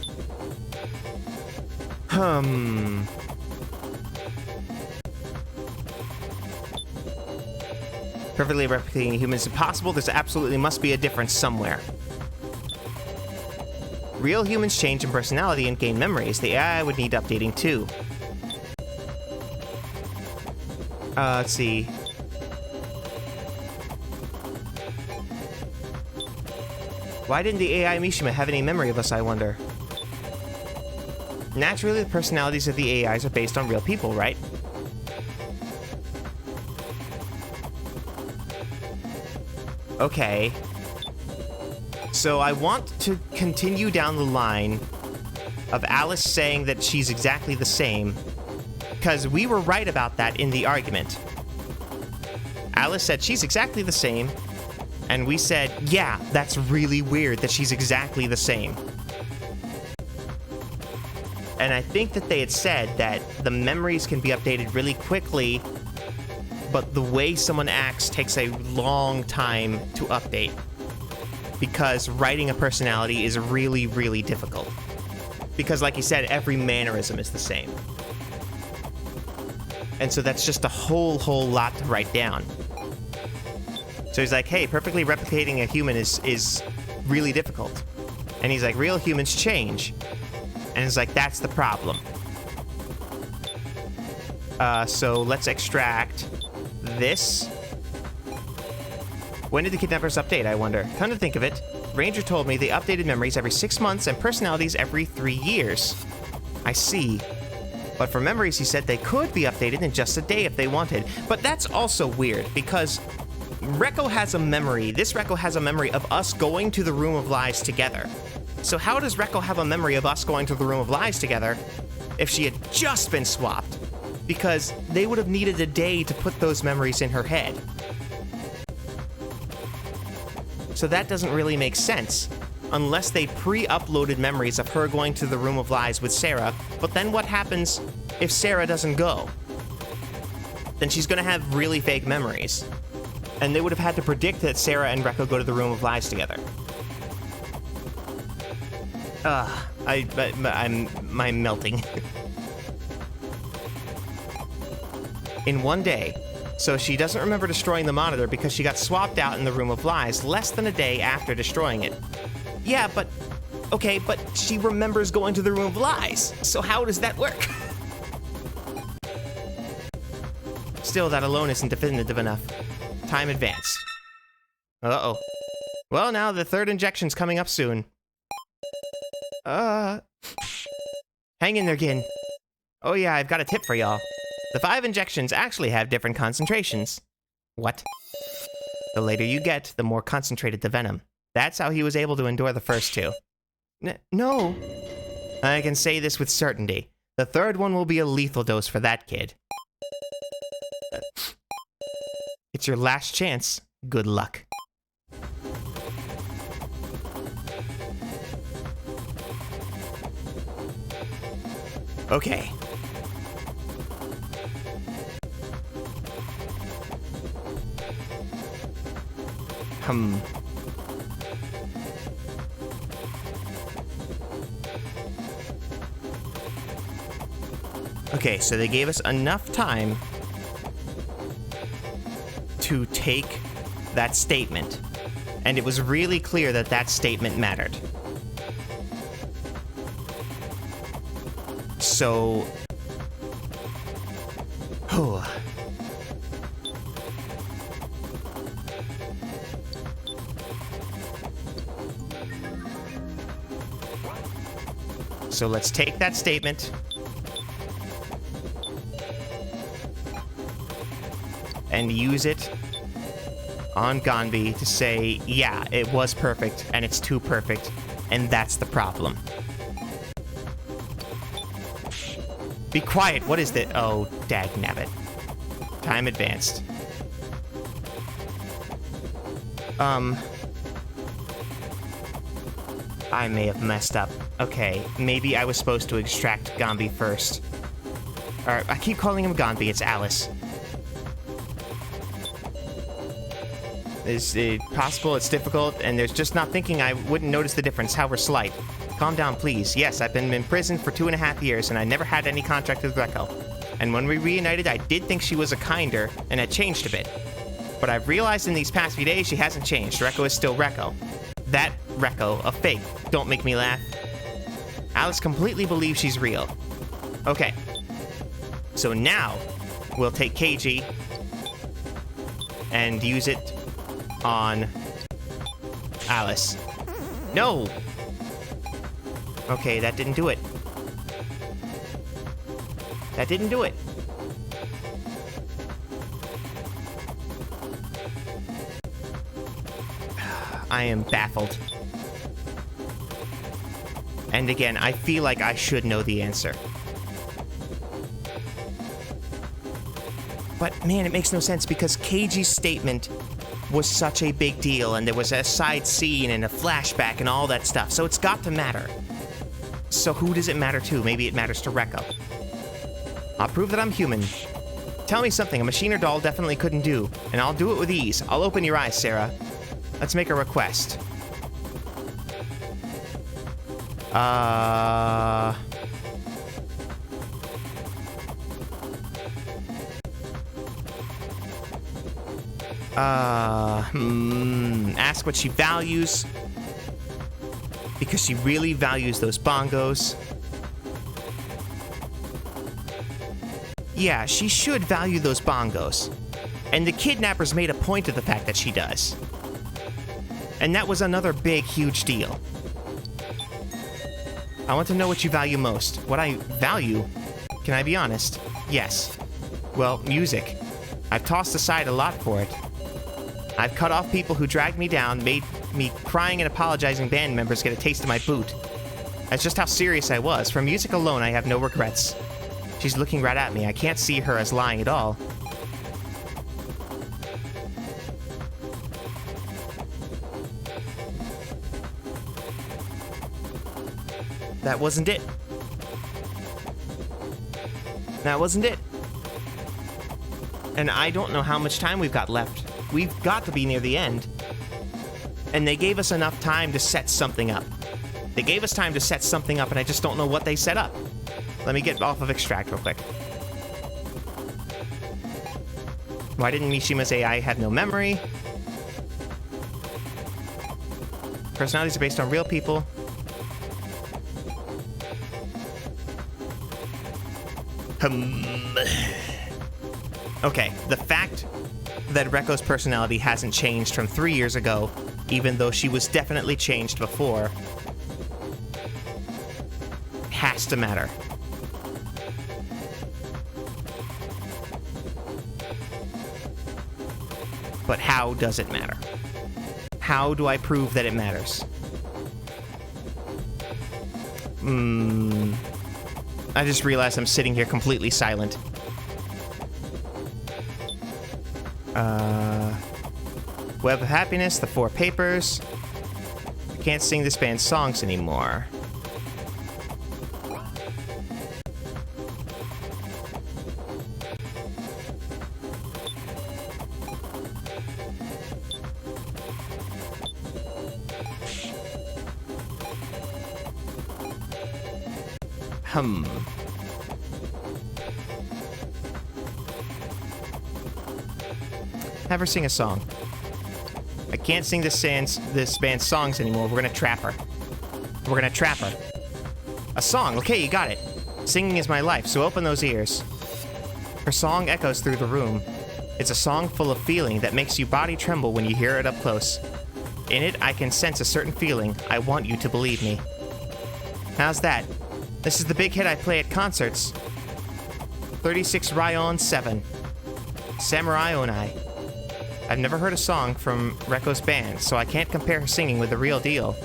Perfectly replicating humans is impossible. There's absolutely must be a difference somewhere. Real humans change in personality and gain memories. The AI would need updating too. Let's see. Why didn't the AI Mishima have any memory of us, I wonder? Naturally, the personalities of the AIs are based on real people, right? Okay. So I want to continue down the line of Alice saying that she's exactly the same, because we were right about that in the argument. Alice said she's exactly the same, and we said, yeah, that's really weird that she's exactly the same. And I think that they had said that the memories can be updated really quickly, but the way someone acts takes a long time to update, because writing a personality is really, really difficult. Because like you said, every mannerism is the same. And so that's just a whole lot to write down. So he's like, hey, perfectly replicating a human is really difficult. And he's like, real humans change. And it's like, that's the problem. So let's extract this. When did the kidnappers update, I wonder? Come to think of it, Ranger told me they updated memories every 6 months and personalities every 3 years. I see. But for memories, he said they could be updated in just a day if they wanted. But that's also weird, because Rekko has a memory. This Rekko has a memory of us going to the Room of Lies together. So how does Rekko have a memory of us going to the Room of Lies together if she had just been swapped? Because they would have needed a day to put those memories in her head. So that doesn't really make sense, unless they pre-uploaded memories of her going to the Room of Lies with Sarah. But then what happens if Sarah doesn't go? Then she's gonna have really fake memories. And they would have had to predict that Sarah and Rekko go to the Room of Lies together. I'm melting. In one day. So she doesn't remember destroying the monitor because she got swapped out in the Room of Lies less than a day after destroying it. Yeah, but... okay, but she remembers going to the Room of Lies. So how does that work? Still, that alone isn't definitive enough. Time advanced. Uh-oh. Well, now the third injection's coming up soon. Hang in there, Gin. Oh yeah, I've got a tip for y'all. The 5 injections actually have different concentrations. What? The later you get, the more concentrated the venom. That's how he was able to endure the first 2. No. I can say this with certainty. The third one will be a lethal dose for that kid. It's your last chance. Good luck. Okay. Okay, so they gave us enough time to take that statement. And it was really clear that that statement mattered. So... So let's take that statement and use it on Ganbi to say, yeah, it was perfect, and it's too perfect, and that's the problem. Be quiet, what is that? Oh, dagnabbit. Time advanced. I may have messed up. Okay, maybe I was supposed to extract Ganbi first. Or, I keep calling him Ganbi, it's Alice. Is it possible? It's difficult, and there's just not thinking I wouldn't notice the difference, however slight. Calm down, please. Yes, I've been in prison for 2.5 years, and I never had any contact with Rekko. And when we reunited, I did think she was a kinder, and had changed a bit. But I've realized in these past few days she hasn't changed. Rekko is still Rekko. That Rekko, a fake. Don't make me laugh. Alice completely believes she's real. Okay. So now, we'll take KG and use it on Alice. No! Okay, that didn't do it. That didn't do it. I am baffled. And again, I feel like I should know the answer. But man, it makes no sense because KG's statement was such a big deal and there was a side scene and a flashback and all that stuff, so it's got to matter. So who does it matter to? Maybe it matters to Rekko. I'll prove that I'm human. Tell me something a machine or doll definitely couldn't do, and I'll do it with ease. I'll open your eyes, Sarah. Let's make a request. Ask what she values. Because she really values those bongos. Yeah, she should value those bongos. And the kidnappers made a point of the fact that she does. And that was another big, huge deal. I want to know what you value most. What I value? Can I be honest? Yes. Well, music. I've tossed aside a lot for it. I've cut off people who dragged me down, made me crying and apologizing band members get a taste of my boot. That's just how serious I was. For music alone, I have no regrets. She's looking right at me. I can't see her as lying at all. That wasn't it. That wasn't it. And I don't know how much time we've got left. We've got to be near the end. And they gave us enough time to set something up. They gave us time to set something up, and I just don't know what they set up. Let me get off of extract real quick. Why didn't Mishima's AI have no memory? Personalities are based on real people. Okay, the fact that Rekko's personality hasn't changed from 3 years ago, even though she was definitely changed before, has to matter. But how does it matter? How do I prove that it matters? I just realized I'm sitting here completely silent. Web of Happiness, the 4 papers. I can't sing this band's songs anymore. Have her sing a song. I can't sing this band's songs anymore. We're gonna trap her. We're gonna trap her. A song. Okay, you got it. Singing is my life, so open those ears. Her song echoes through the room. It's a song full of feeling that makes your body tremble when you hear it up close. In it, I can sense a certain feeling. I want you to believe me. How's that? This is the big hit I play at concerts. 36 Ryon 7. Samurai Onai. I've never heard a song from Rekko's band, so I can't compare her singing with the real deal.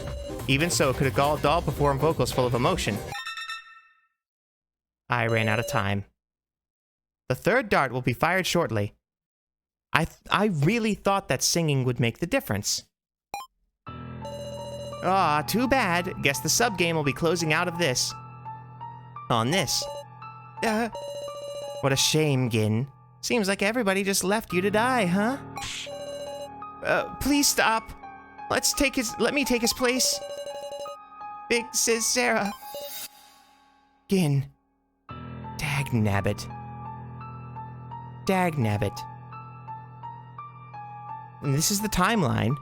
Even so, could a doll perform vocals full of emotion? I ran out of time. The third dart will be fired shortly. I really thought that singing would make the difference. Ah, too bad. Guess the sub-game will be closing out of this. On this. What a shame, Gin. Seems like everybody just left you to die, huh? Please stop. Let me take his place. Big Sis Sarah. Gin. Dagnabbit. Dagnabbit. And this is the timeline.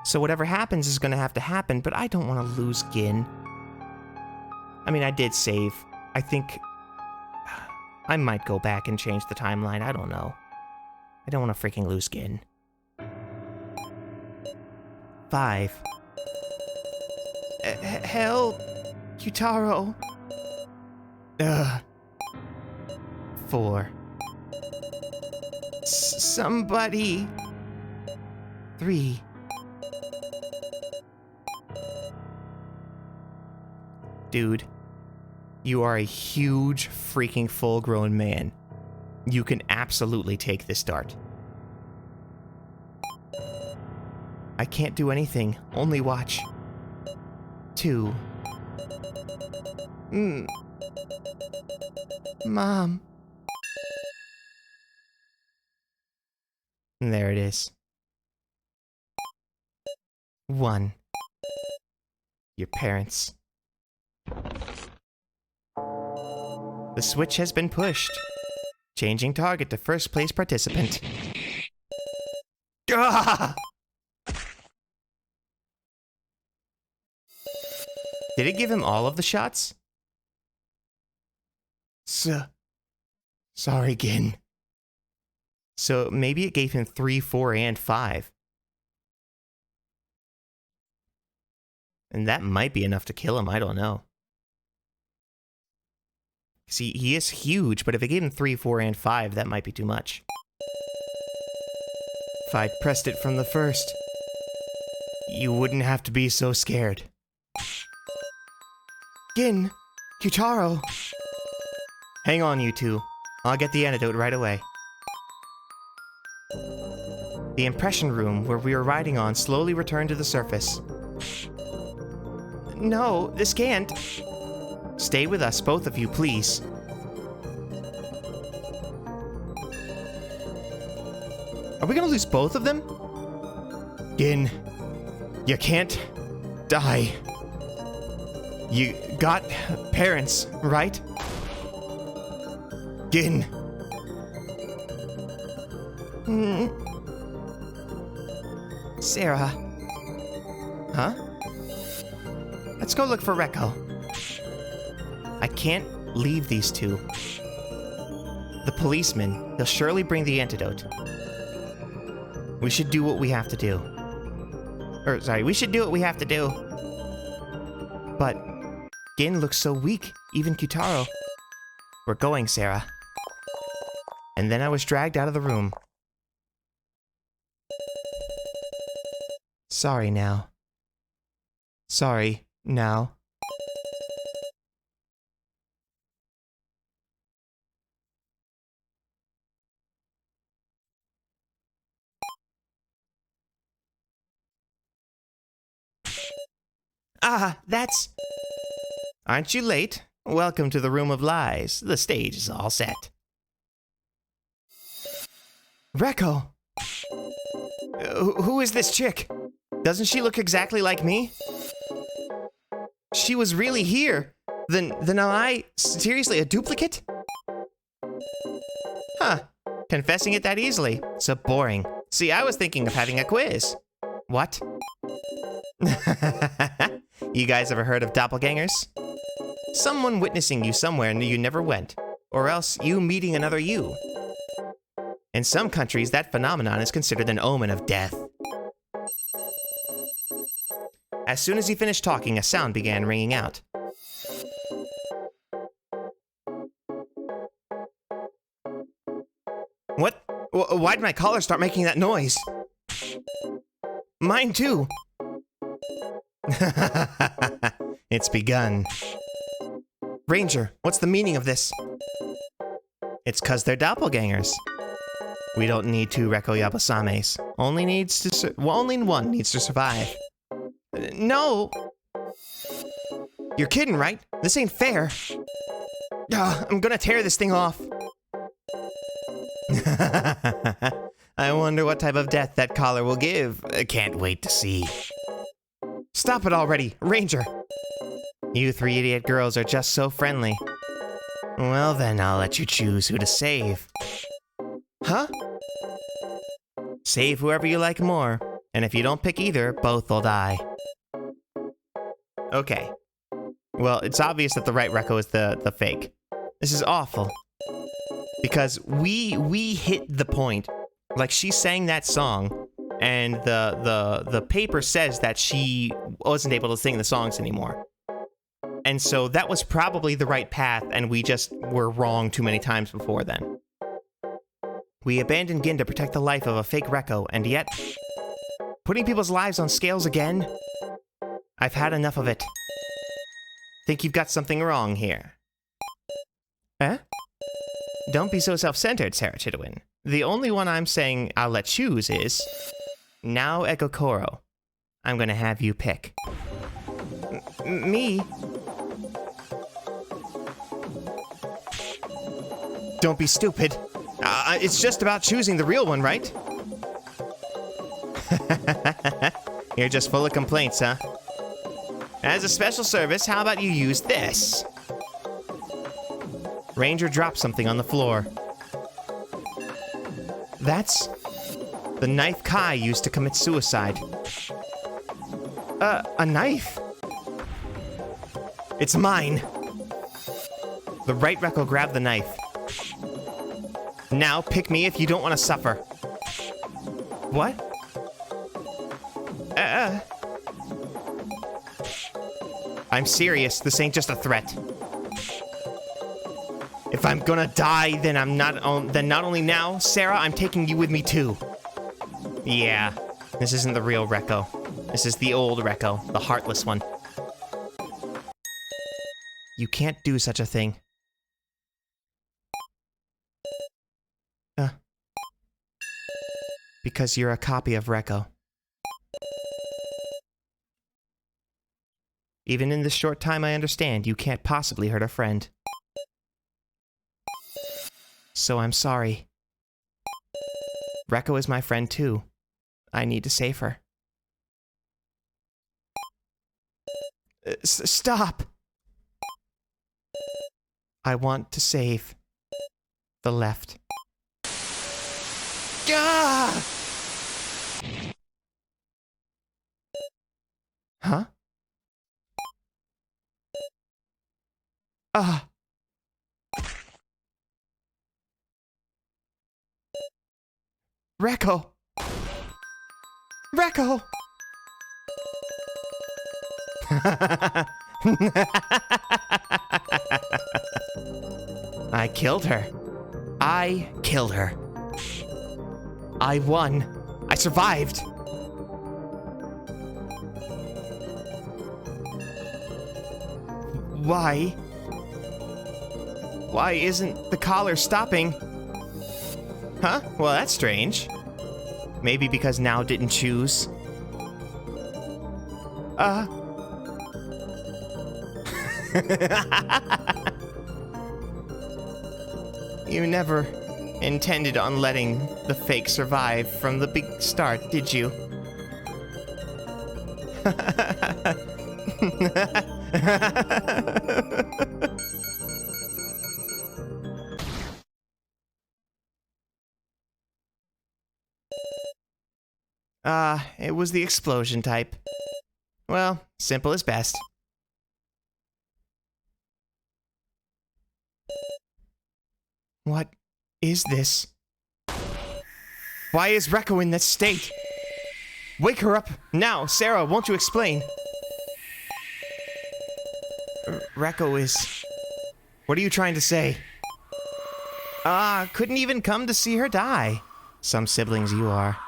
So whatever happens is gonna have to happen, but I don't want to lose Gin. I mean, I did save. I think I might go back and change the timeline. I don't know. I don't want to freaking lose Gin. 5. Help! Kyutaro! Ugh. 4. Somebody! 3. Dude, you are a huge freaking full-grown man. You can absolutely take this dart. I can't do anything, only watch. 2. Mom. And there it is. 1. Your parents. The switch has been pushed. Changing target to first place participant. Ah! Did it give him all of the shots? Sorry, Gin. So maybe it gave him 3, 4, and 5. And that might be enough to kill him, I don't know. See, he is huge, but if it gave him 3, 4, and 5, that might be too much. If I'd pressed it from the first, you wouldn't have to be so scared. Gin! Kyutaro! Hang on, you two. I'll get the antidote right away. The impression room where we were riding on slowly returned to the surface. No, this can't. Stay with us, both of you, please. Are we gonna lose both of them? Gin, you can't die. You got parents, right? Gin. Sarah. Huh? Let's go look for Rekko. I can't leave these two. The policeman, he'll surely bring the antidote. We should do what we have to do. We should do what we have to do. But Gin looks so weak, even Kyutaro. We're going, Sarah. And then I was dragged out of the room. Sorry now. Sorry now. Ah, that's... Aren't you late? Welcome to the Room of Lies. The stage is all set. Rekko! Who is this chick? Doesn't she look exactly like me? She was really here. Then am I seriously a duplicate? Huh. Confessing it that easily. So boring. See, I was thinking of having a quiz. What? You guys ever heard of doppelgangers? Someone witnessing you somewhere and you never went. Or else you meeting another you. In some countries, that phenomenon is considered an omen of death. As soon as he finished talking, a sound began ringing out. What? Why did my collar start making that noise? Mine too. It's begun. Ranger, what's the meaning of this? It's 'cause they're doppelgangers. We don't need 2 Rekko Yabusames. Only one needs to survive. No! You're kidding, right? This ain't fair. I'm gonna tear this thing off. I wonder what type of death that collar will give. I can't wait to see. Stop it already, Ranger! You 3 idiot girls are just so friendly. Well then, I'll let you choose who to save. Huh? Save whoever you like more, and if you don't pick either, both will die. Okay. Well, it's obvious that the right Rekko is the fake. This is awful. Because we hit the point. Like, she sang that song, and the paper says that she wasn't able to sing the songs anymore. And so that was probably the right path, and we just were wrong too many times before then. We abandoned Gin to protect the life of a fake Rekko, and yet... putting people's lives on scales again? I've had enough of it. Think you've got something wrong here. Eh? Don't be so self-centered, Sarah Chidowin. The only one I'm saying I'll let choose is... Now Ekokoro. I'm gonna have you pick. Me? Don't be stupid. It's just about choosing the real one, right? You're just full of complaints, huh? As a special service, how about you use this? Ranger dropped something on the floor. That's the knife Kai used to commit suicide. A knife? It's mine. The right Rekko grabbed the knife. Now pick me if you don't want to suffer. What? I'm serious. This ain't just a threat. If I'm gonna die, then not only now, Sarah, I'm taking you with me too. Yeah, this isn't the real Rekko. This is the old Rekko, the heartless one. You can't do such a thing. Because you're a copy of Rekko. Even in this short time, I understand you can't possibly hurt a friend. So I'm sorry. Rekko is my friend too. I need to save her. Stop! I want to save the left. Gah! Huh? Rekko! Rekko! I killed her. I killed her. I won. I survived. Why? Why isn't the collar stopping? Huh? Well, that's strange. Maybe because Now didn't choose. You never intended on letting the fake survive from the big start, did you? It was the explosion type. Well, simple is best. What is this? Why is Rekko in this state? Wake her up now, Sarah, won't you explain? Rekko is... What are you trying to say? Couldn't even come to see her die. Some siblings you are.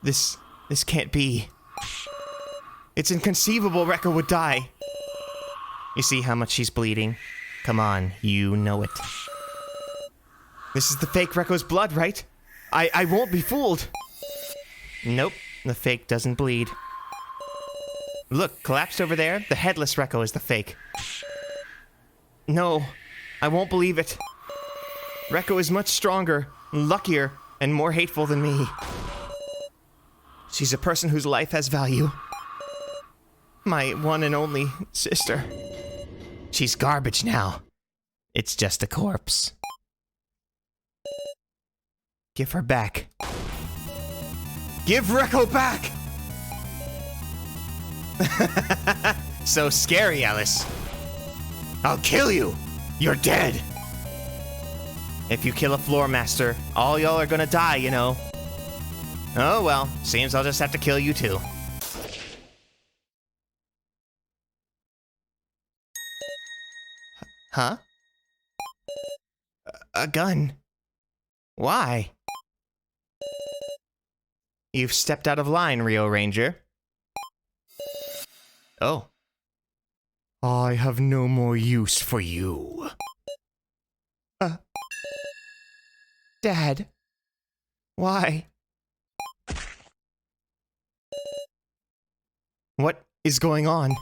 This can't be. It's inconceivable Rekko would die. You see how much she's bleeding? Come on, you know it. This is the fake Rekko's blood, right? I won't be fooled. Nope, the fake doesn't bleed. Look, collapsed over there, the headless Rekko is the fake. No, I won't believe it. Rekko is much stronger, luckier, and more hateful than me. She's a person whose life has value. My one and only sister. She's garbage now. It's just a corpse. Give her back. Give Rekko back! so scary, Alice. I'll kill you. You're dead. If you kill a floor master, all y'all are gonna die, you know. Oh well, seems I'll just have to kill you too. Huh? A gun? Why? You've stepped out of line, Rio Ranger. Oh. I have no more use for you. Dad. Why? What is going on?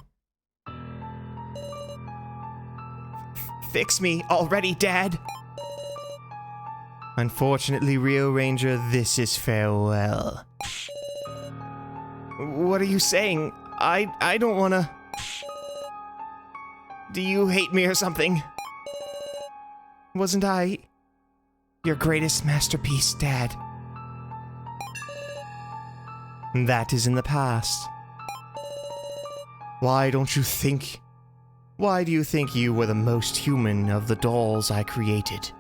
Fix me already, Dad. Unfortunately, Rio Ranger, this is farewell. What are you saying? I don't wanna... Do you hate me or something? Wasn't I your greatest masterpiece, Dad? That is in the past. Why do you think you were the most human of the dolls I created?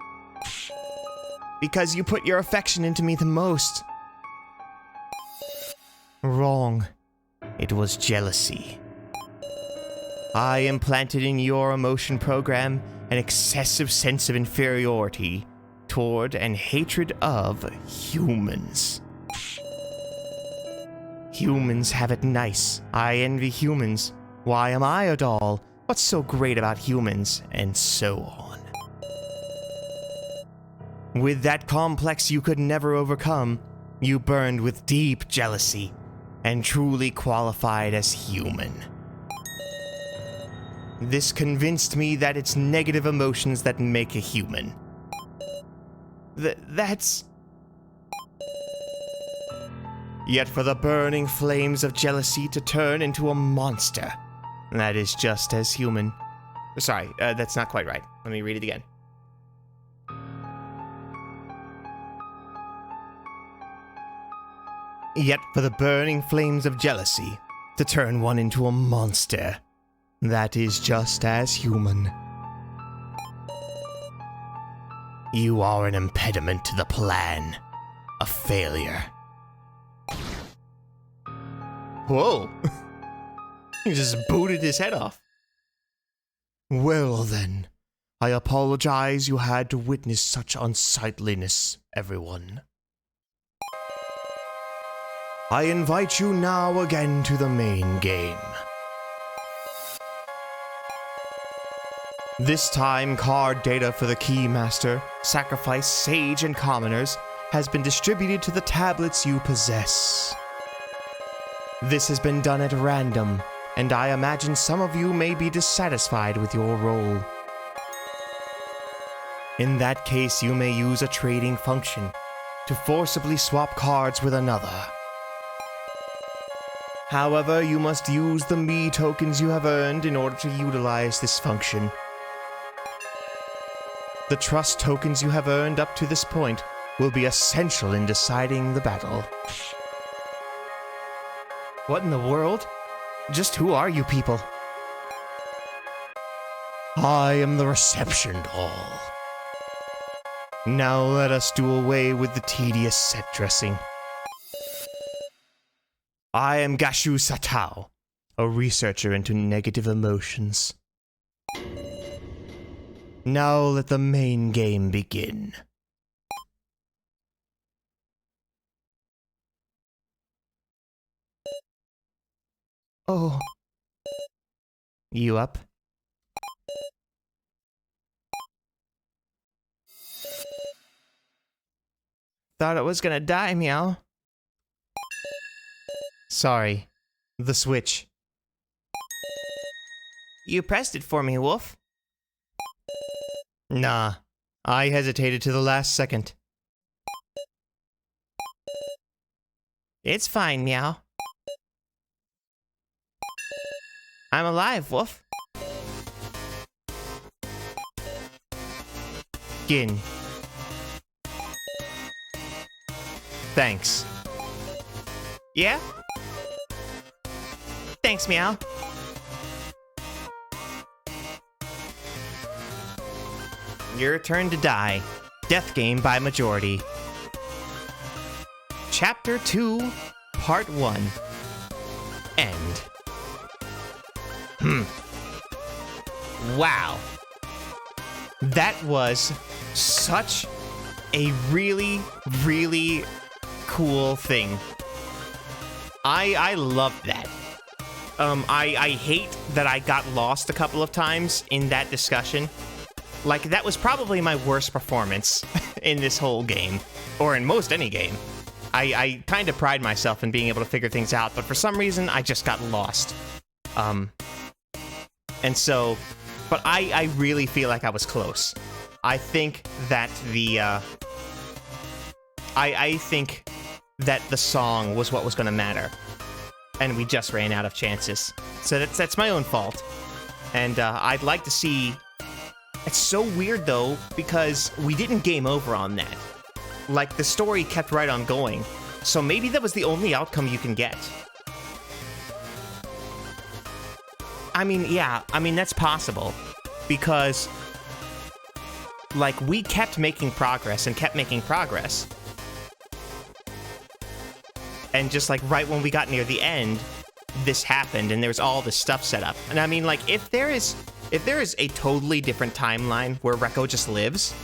Because you put your affection into me the most. Wrong. It was jealousy. I implanted in your emotion program an excessive sense of inferiority toward and hatred of humans. Humans have it nice. I envy humans. Why am I a doll? What's so great about humans? And so on. With that complex you could never overcome, you burned with deep jealousy and truly qualified as human. This convinced me that it's negative emotions that make a human. That's... Yet for the burning flames of jealousy to turn into a monster, that is just as human. Sorry, that's not quite right. Let me read it again. Yet for the burning flames of jealousy to turn one into a monster, that is just as human. You are an impediment to the plan. A failure. Whoa. He just booted his head off. Well then, I apologize you had to witness such unsightliness, everyone. I invite you now again to the main game. This time, card data for the Keymaster, Sacrifice, Sage, and Commoners has been distributed to the tablets you possess. This has been done at random, and I imagine some of you may be dissatisfied with your role. In that case, you may use a trading function to forcibly swap cards with another. However, you must use the Me tokens you have earned in order to utilize this function. The Trust tokens you have earned up to this point will be essential in deciding the battle. What in the world? Just who are you people? I am the reception doll. Now let us do away with the tedious set dressing. I am Gashu Satao, a researcher into negative emotions. Now let the main game begin. Oh. You up? Thought it was gonna die, meow. Sorry. The switch. You pressed it for me, Wolf. Nah. I hesitated to the last second. It's fine, meow. I'm alive, Wolf. Gin. Thanks. Yeah? Thanks, meow. Your turn to die. Death game by majority. Chapter 2, Part 1. End. Wow. That was such a really, really cool thing. I loved that. I hate that I got lost a couple of times in that discussion. Like, that was probably my worst performance in this whole game, or in most any game. I kind of pride myself in being able to figure things out, but for some reason, I just got lost. And so, but I really feel like I was close. I think that I think that the song was what was going to matter. And we just ran out of chances. So that's my own fault. And I'd like to see... It's so weird, though, because we didn't game over on that. Like, the story kept right on going. So maybe that was the only outcome you can get. I mean, yeah, that's possible. Because, like, we kept making progress and kept making progress. And just, like, right when we got near the end, this happened, and there's all this stuff set up. And I mean, like, if there is a totally different timeline where Rekko just lives,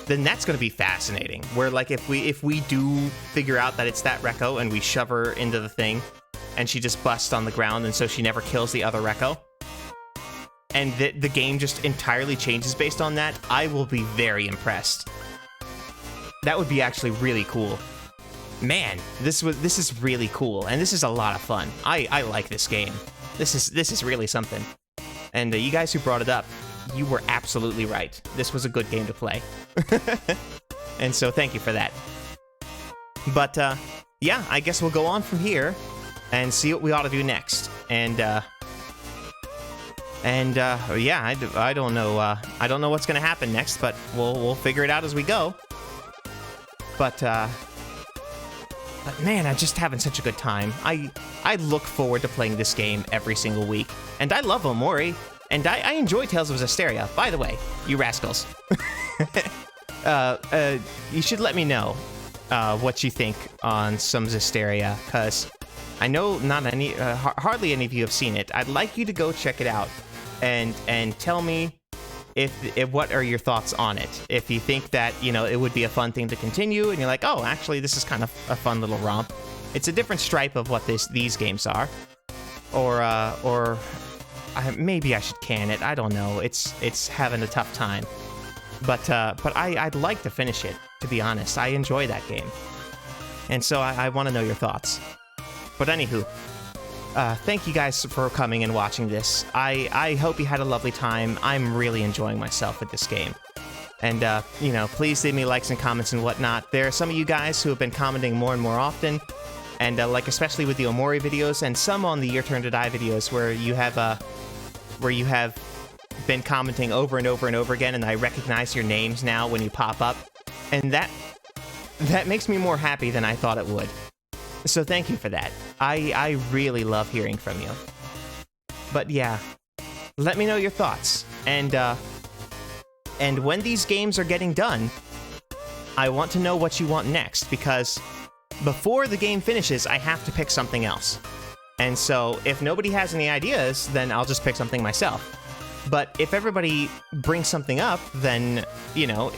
then that's going to be fascinating. Where, like, if we do figure out that it's that Rekko and we shove her into the thing, and she just busts on the ground, and so she never kills the other Rekko, and the game just entirely changes based on that, I will be very impressed. That would be actually really cool. Man, this is really cool, and this is a lot of fun. I like this game. This is really something. And you guys who brought it up, you were absolutely right. This was a good game to play. And so thank you for that. But yeah, I guess we'll go on from here and see what we ought to do next. And yeah, I don't know. I don't know what's gonna happen next, but we'll figure it out as we go. But man, I'm just having such a good time. I look forward to playing this game every single week. And I love Omori. And I enjoy Tales of Zestiria. By the way, you rascals. You should let me know what you think on some Zestiria, because I know hardly any of you have seen it. I'd like you to go check it out and tell me if what are your thoughts on it. If you think that, you know, it would be a fun thing to continue, and you're like, oh, actually, this is kind of a fun little romp. It's a different stripe of what these games are. Or maybe I should can it. I don't know. It's having a tough time. But I'd like to finish it, to be honest. I enjoy that game. And so I want to know your thoughts. But anywho, thank you guys for coming and watching this. I hope you had a lovely time. I'm really enjoying myself with this game. And, you know, please leave me likes and comments and whatnot. There are some of you guys who have been commenting more and more often. And, like, especially with the Omori videos, and some on the Your Turn to Die videos, where you have been commenting over and over and over again, and I recognize your names now when you pop up. And that makes me more happy than I thought it would. So thank you for that. I really love hearing from you. But yeah, let me know your thoughts. And when these games are getting done, I want to know what you want next, because before the game finishes, I have to pick something else. And so if nobody has any ideas, then I'll just pick something myself. But if everybody brings something up, then, you know,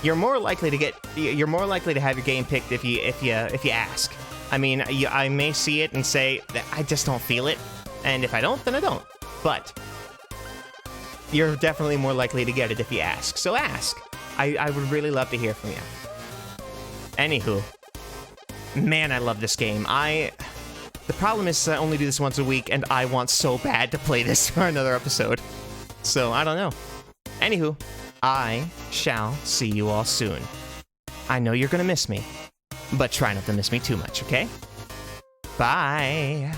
you're more likely to have your game picked if you ask. I mean, I may see it and say, I just don't feel it. And if I don't, then I don't. But you're definitely more likely to get it if you ask. So ask. I would really love to hear from you. Anywho, man, I love this game. The problem is I only do this once a week, and I want so bad to play this for another episode. So, I don't know. Anywho, I shall see you all soon. I know you're gonna miss me, but try not to miss me too much, okay? Bye!